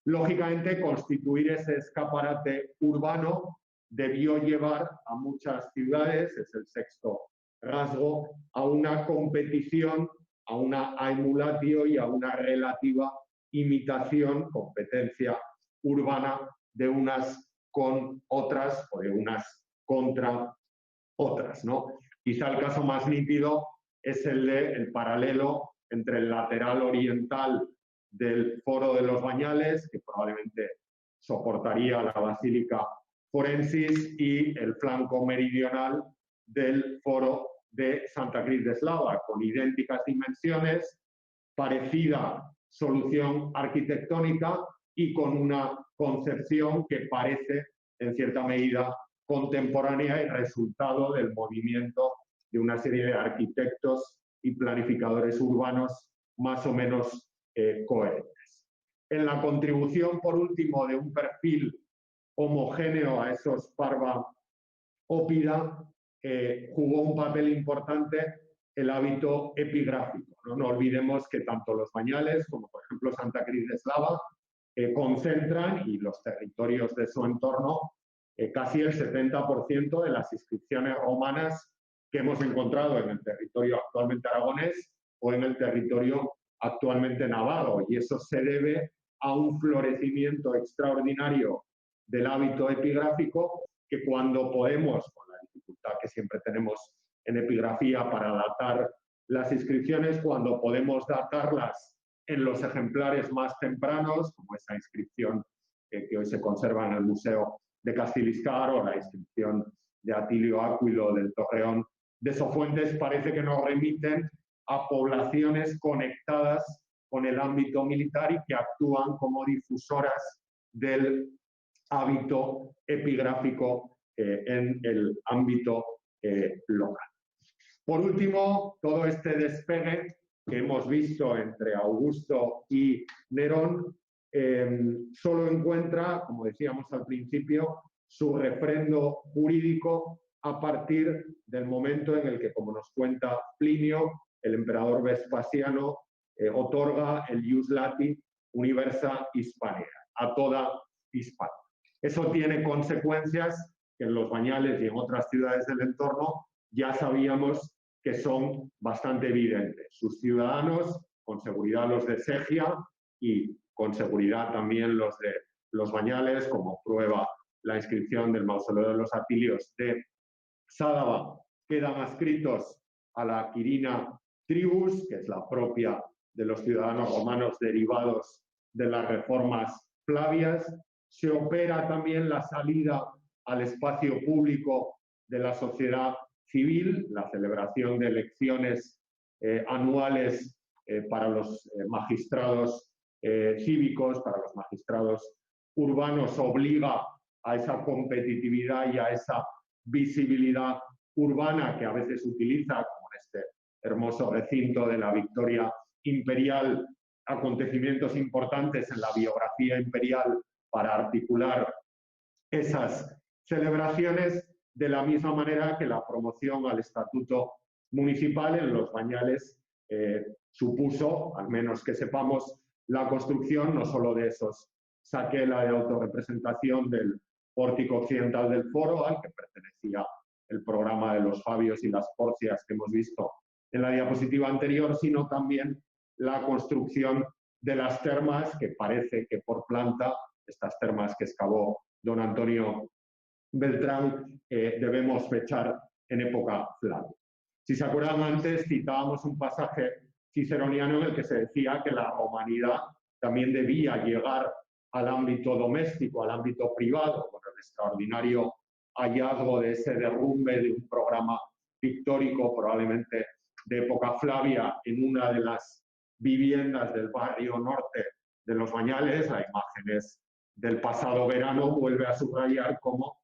Lógicamente, constituir ese escaparate urbano debió llevar a muchas ciudades, es el sexto rasgo, a una competición, a una emulatio y a una relativa imitación, competencia urbana de unas con otras o de unas contra otras, ¿no? Quizá el caso más nítido es el paralelo entre el lateral oriental del Foro de los Bañales, que probablemente soportaría la Basílica Forensis, y el flanco meridional del Foro de Santa Cruz de Slava, con idénticas dimensiones, parecida solución arquitectónica y con una concepción que parece, en cierta medida, contemporánea y resultado del movimiento de una serie de arquitectos y planificadores urbanos más o menos coherentes. En la contribución, por último, de un perfil homogéneo a esos Parva Oppida, jugó un papel importante el hábito epigráfico. No olvidemos que tanto los Bañales como, por ejemplo, Santa Cruz de Slava concentran, y los territorios de su entorno, casi el 70% de las inscripciones romanas que hemos encontrado en el territorio actualmente aragonés o en el territorio actualmente navarro. Y eso se debe a un florecimiento extraordinario del hábito epigráfico que, cuando podemos, con la dificultad que siempre tenemos en epigrafía para datar las inscripciones, cuando podemos datarlas en los ejemplares más tempranos, como esa inscripción que hoy se conserva en el Museo de Castiliscar, o la inscripción de Atilio Áquilo del Torreón de Sofuentes, parece que nos remiten a poblaciones conectadas con el ámbito militar y que actúan como difusoras del hábito epigráfico en el ámbito local. Por último, todo este despegue que hemos visto entre Augusto y Nerón solo encuentra, como decíamos al principio, su refrendo jurídico a partir del momento en el que, como nos cuenta Plinio, el emperador Vespasiano otorga el ius lati universa Hispania, a toda Hispania. Eso tiene consecuencias que en los Bañales y en otras ciudades del entorno ya sabíamos que son bastante evidentes. Sus ciudadanos, con seguridad los de Segia y con seguridad también los de los Bañales, como prueba la inscripción del mausoleo de los Atilios de Sádaba, quedan adscritos a la Quirina Tribus, que es la propia de los ciudadanos romanos derivados de las reformas Flavias. Se opera también la salida al espacio público de la sociedad civil, la celebración de elecciones anuales para los magistrados cívicos, para los magistrados urbanos, obliga a esa competitividad y a esa visibilidad urbana que a veces utiliza, como en este hermoso recinto de la Victoria Imperial, acontecimientos importantes en la biografía imperial para articular esas celebraciones, de la misma manera que la promoción al estatuto municipal en los Bañales supuso, al menos que sepamos, la construcción no solo de esos saquela de autorrepresentación del pórtico occidental del foro, al que pertenecía el programa de los Fabios y las Porcias que hemos visto en la diapositiva anterior, sino también la construcción de las termas, que parece que por planta, estas termas que excavó don Antonio Beltrán, debemos fechar en época Flavia. Si se acuerdan, antes citábamos un pasaje ciceroniano en el que se decía que la romanidad también debía llegar al ámbito doméstico, al ámbito privado, con el extraordinario hallazgo de ese derrumbe de un programa pictórico, probablemente de época Flavia, en una de las viviendas del barrio norte de los Bañales. Las imágenes del pasado verano vuelve a subrayar cómo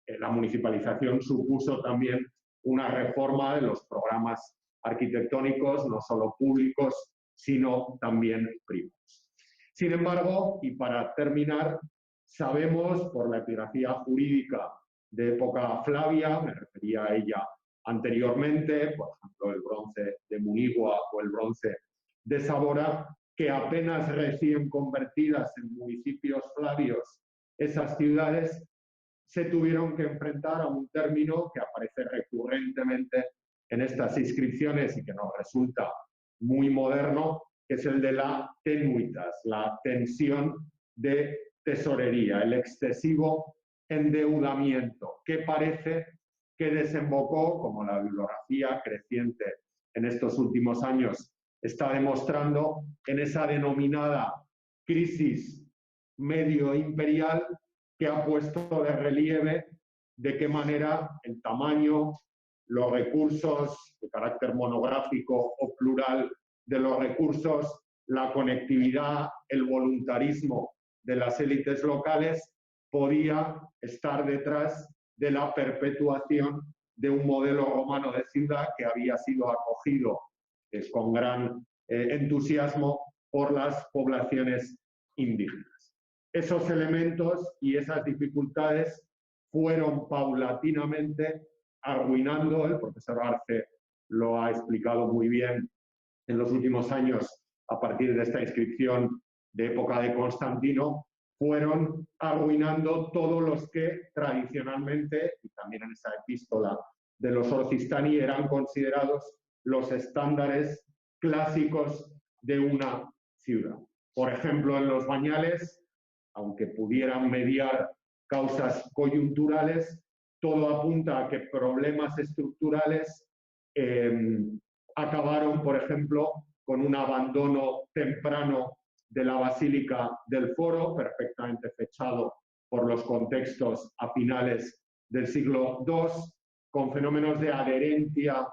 la municipalización supuso también una reforma de los programas arquitectónicos, no solo públicos, sino también privados. Sin embargo, y para terminar, sabemos por la epigrafía jurídica de época Flavia, me refería a ella anteriormente, por ejemplo, el bronce de Munigua o el bronce de Sabora, que apenas recién convertidas en municipios flavios, esas ciudades se tuvieron que enfrentar a un término que aparece recurrentemente en estas inscripciones y que nos resulta muy moderno, que es el de la tenuitas, la tensión de tesorería, el excesivo endeudamiento, que parece que desembocó, como la bibliografía creciente en estos últimos años está demostrando, en esa denominada crisis medio imperial, que ha puesto de relieve de qué manera el tamaño, los recursos de carácter monográfico o plural de los recursos, la conectividad, el voluntarismo de las élites locales podía estar detrás de la perpetuación de un modelo romano de ciudad que había sido acogido con gran entusiasmo por las poblaciones indígenas. Esos elementos y esas dificultades fueron paulatinamente arruinando, el profesor Arce lo ha explicado muy bien en los últimos años a partir de esta inscripción de época de Constantino, fueron arruinando todos los que tradicionalmente, y también en esa epístola de los Orcistani, eran considerados los estándares clásicos de una ciudad. Por ejemplo, en los Bañales, aunque pudieran mediar causas coyunturales, todo apunta a que problemas estructurales acabaron, por ejemplo, con un abandono temprano de la Basílica del Foro, perfectamente fechado por los contextos a finales del siglo II, con fenómenos de adherencia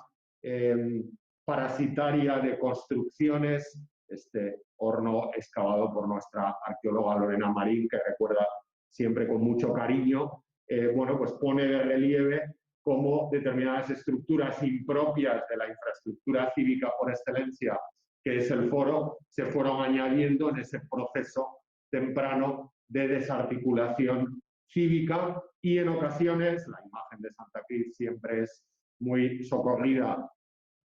parasitaria de construcciones, este horno excavado por nuestra arqueóloga Lorena Marín, que recuerda siempre con mucho cariño, bueno, pues pone de relieve cómo determinadas estructuras impropias de la infraestructura cívica por excelencia, que es el foro, se fueron añadiendo en ese proceso temprano de desarticulación cívica, y en ocasiones, la imagen de Santa Cruz siempre es muy socorrida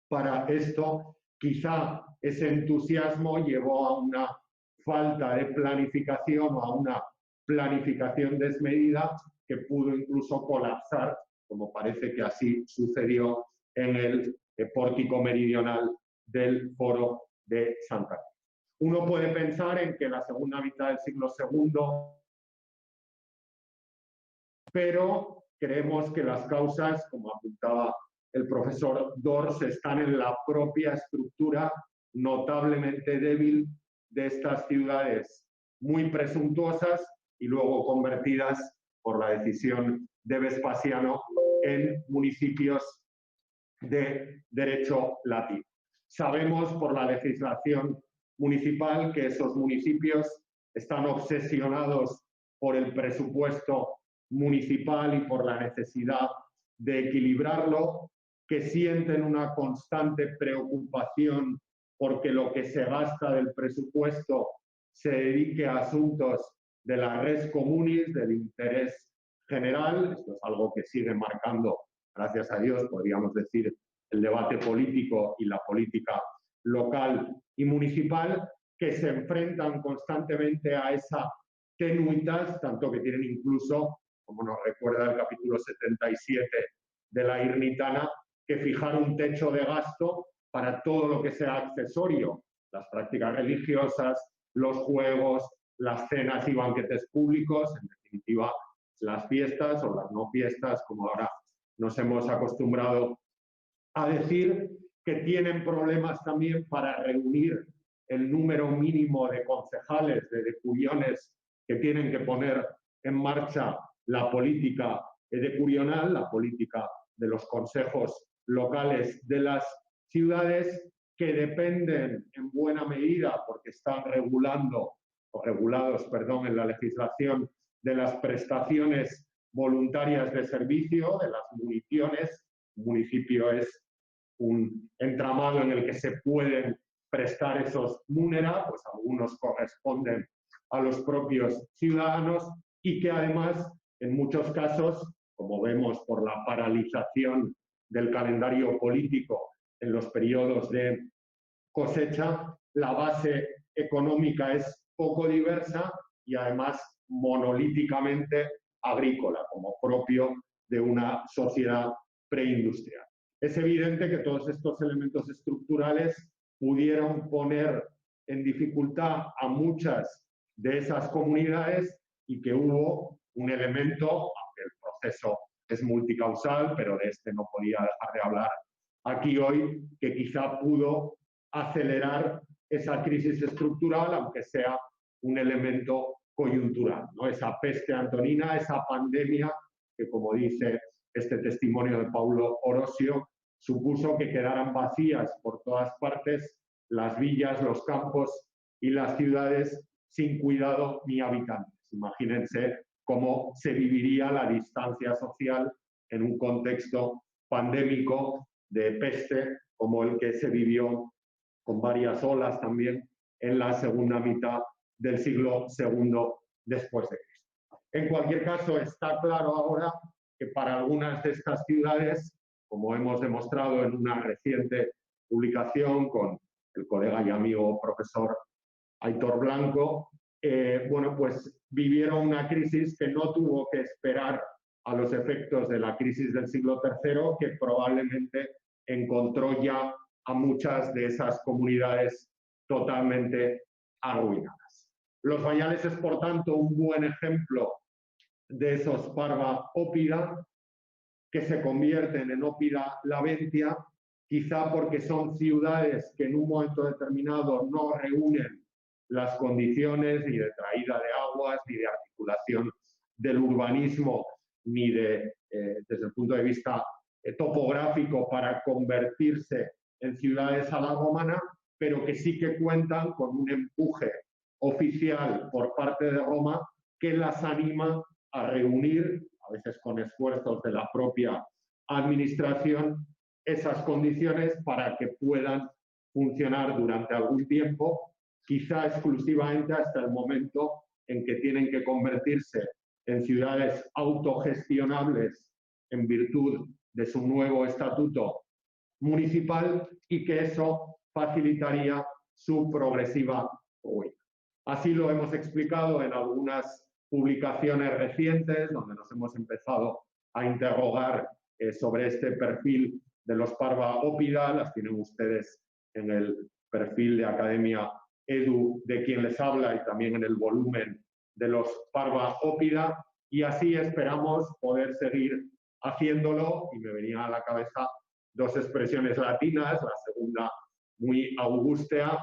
para esto, quizá ese entusiasmo llevó a una falta de planificación o a una planificación desmedida que pudo incluso colapsar, como parece que así sucedió en el pórtico meridional del Foro de Santa Cruz. Uno puede pensar en que la segunda mitad del siglo II, pero creemos que las causas, como apuntaba el profesor Dors, están en la propia estructura notablemente débil de estas ciudades muy presuntuosas y luego convertidas por la decisión de Vespasiano en municipios de derecho latino. Sabemos por la legislación municipal que esos municipios están obsesionados por el presupuesto municipal y por la necesidad de equilibrarlo, que sienten una constante preocupación porque lo que se gasta del presupuesto se dedique a asuntos de la res communis, del interés general. Esto es algo que sigue marcando, gracias a Dios, podríamos decir, el debate político y la política local y municipal, que se enfrentan constantemente a esa tenuitas, tanto que tienen incluso, como nos recuerda el capítulo 77 de la Irnitana, que fijar un techo de gasto para todo lo que sea accesorio, las prácticas religiosas, los juegos, las cenas y banquetes públicos, en definitiva, las fiestas o las no fiestas, como ahora nos hemos acostumbrado a decir, que tienen problemas también para reunir el número mínimo de concejales, de decuriones que tienen que poner en marcha la política decurional, la política de los consejos locales de las ciudades, que dependen en buena medida, porque están regulados en la legislación, de las prestaciones voluntarias de servicio, de las municiones. Un municipio es un entramado en el que se pueden prestar esos munera, pues algunos corresponden a los propios ciudadanos, y que además, en muchos casos, como vemos por la paralización del calendario político en los periodos de cosecha, la base económica es poco diversa y además monolíticamente agrícola, como propio de una sociedad preindustrial. Es evidente que todos estos elementos estructurales pudieron poner en dificultad a muchas de esas comunidades, y que hubo un elemento, aunque el proceso es multicausal, pero de este no podía dejar de hablar aquí hoy, que quizá pudo acelerar esa crisis estructural, aunque sea un elemento coyuntural, ¿no? Esa peste antonina, esa pandemia que, como dice este testimonio de Paulo Orosio, supuso que quedaran vacías por todas partes las villas, los campos y las ciudades sin cuidado ni habitantes. Imagínense cómo se viviría la distancia social en un contexto pandémico de peste como el que se vivió con varias olas también en la segunda mitad del siglo II después de Cristo. En cualquier caso, está claro ahora que para algunas de estas ciudades, como hemos demostrado en una reciente publicación con el colega y amigo profesor Aitor Blanco, bueno, pues vivieron una crisis que no tuvo que esperar a los efectos de la crisis del siglo III, que probablemente encontró ya a muchas de esas comunidades totalmente arruinadas. Los Bañales es, por tanto, un buen ejemplo de esos parva ópida que se convierten en ópida laventia, quizá porque son ciudades que en un momento determinado no reúnen las condiciones ni de traída de aguas, ni de articulación del urbanismo, ni de, desde el punto de vista topográfico para convertirse en ciudades a la romana, pero que sí que cuentan con un empuje oficial por parte de Roma que las anima a reunir, a veces con esfuerzos de la propia administración, esas condiciones para que puedan funcionar durante algún tiempo, quizá exclusivamente hasta el momento en que tienen que convertirse en ciudades autogestionables en virtud de su nuevo estatuto municipal y que eso facilitaría su progresiva ruina. Así lo hemos explicado en algunas publicaciones recientes, donde nos hemos empezado a interrogar sobre este perfil de los parva ópida. Las tienen ustedes en el perfil de Academia Edu de quien les habla y también en el volumen de los parva ópida, y así esperamos poder seguir haciéndolo. Y me venían a la cabeza dos expresiones latinas, la segunda muy augustea.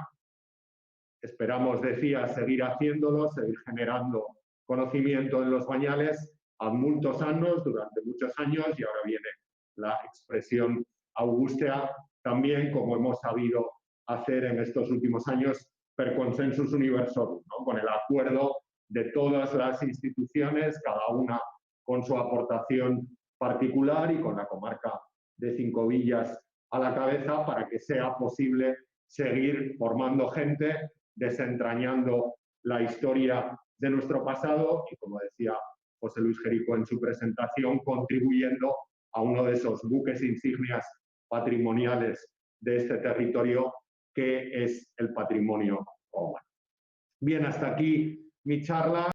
Esperamos, decía, seguir haciéndolo, seguir generando conocimiento en los Bañales ad multos annos, durante muchos años, y ahora viene la expresión augustea, también como hemos sabido hacer en estos últimos años, per consensus universorum, ¿no? Con el acuerdo de todas las instituciones, cada una con su aportación particular y con la comarca de Cinco Villas a la cabeza, para que sea posible seguir formando gente, desentrañando la historia de nuestro pasado y, como decía José Luis Jerico en su presentación, contribuyendo a uno de esos buques insignias patrimoniales de este territorio, que es el patrimonio romano. Bien, hasta aquí mi charla.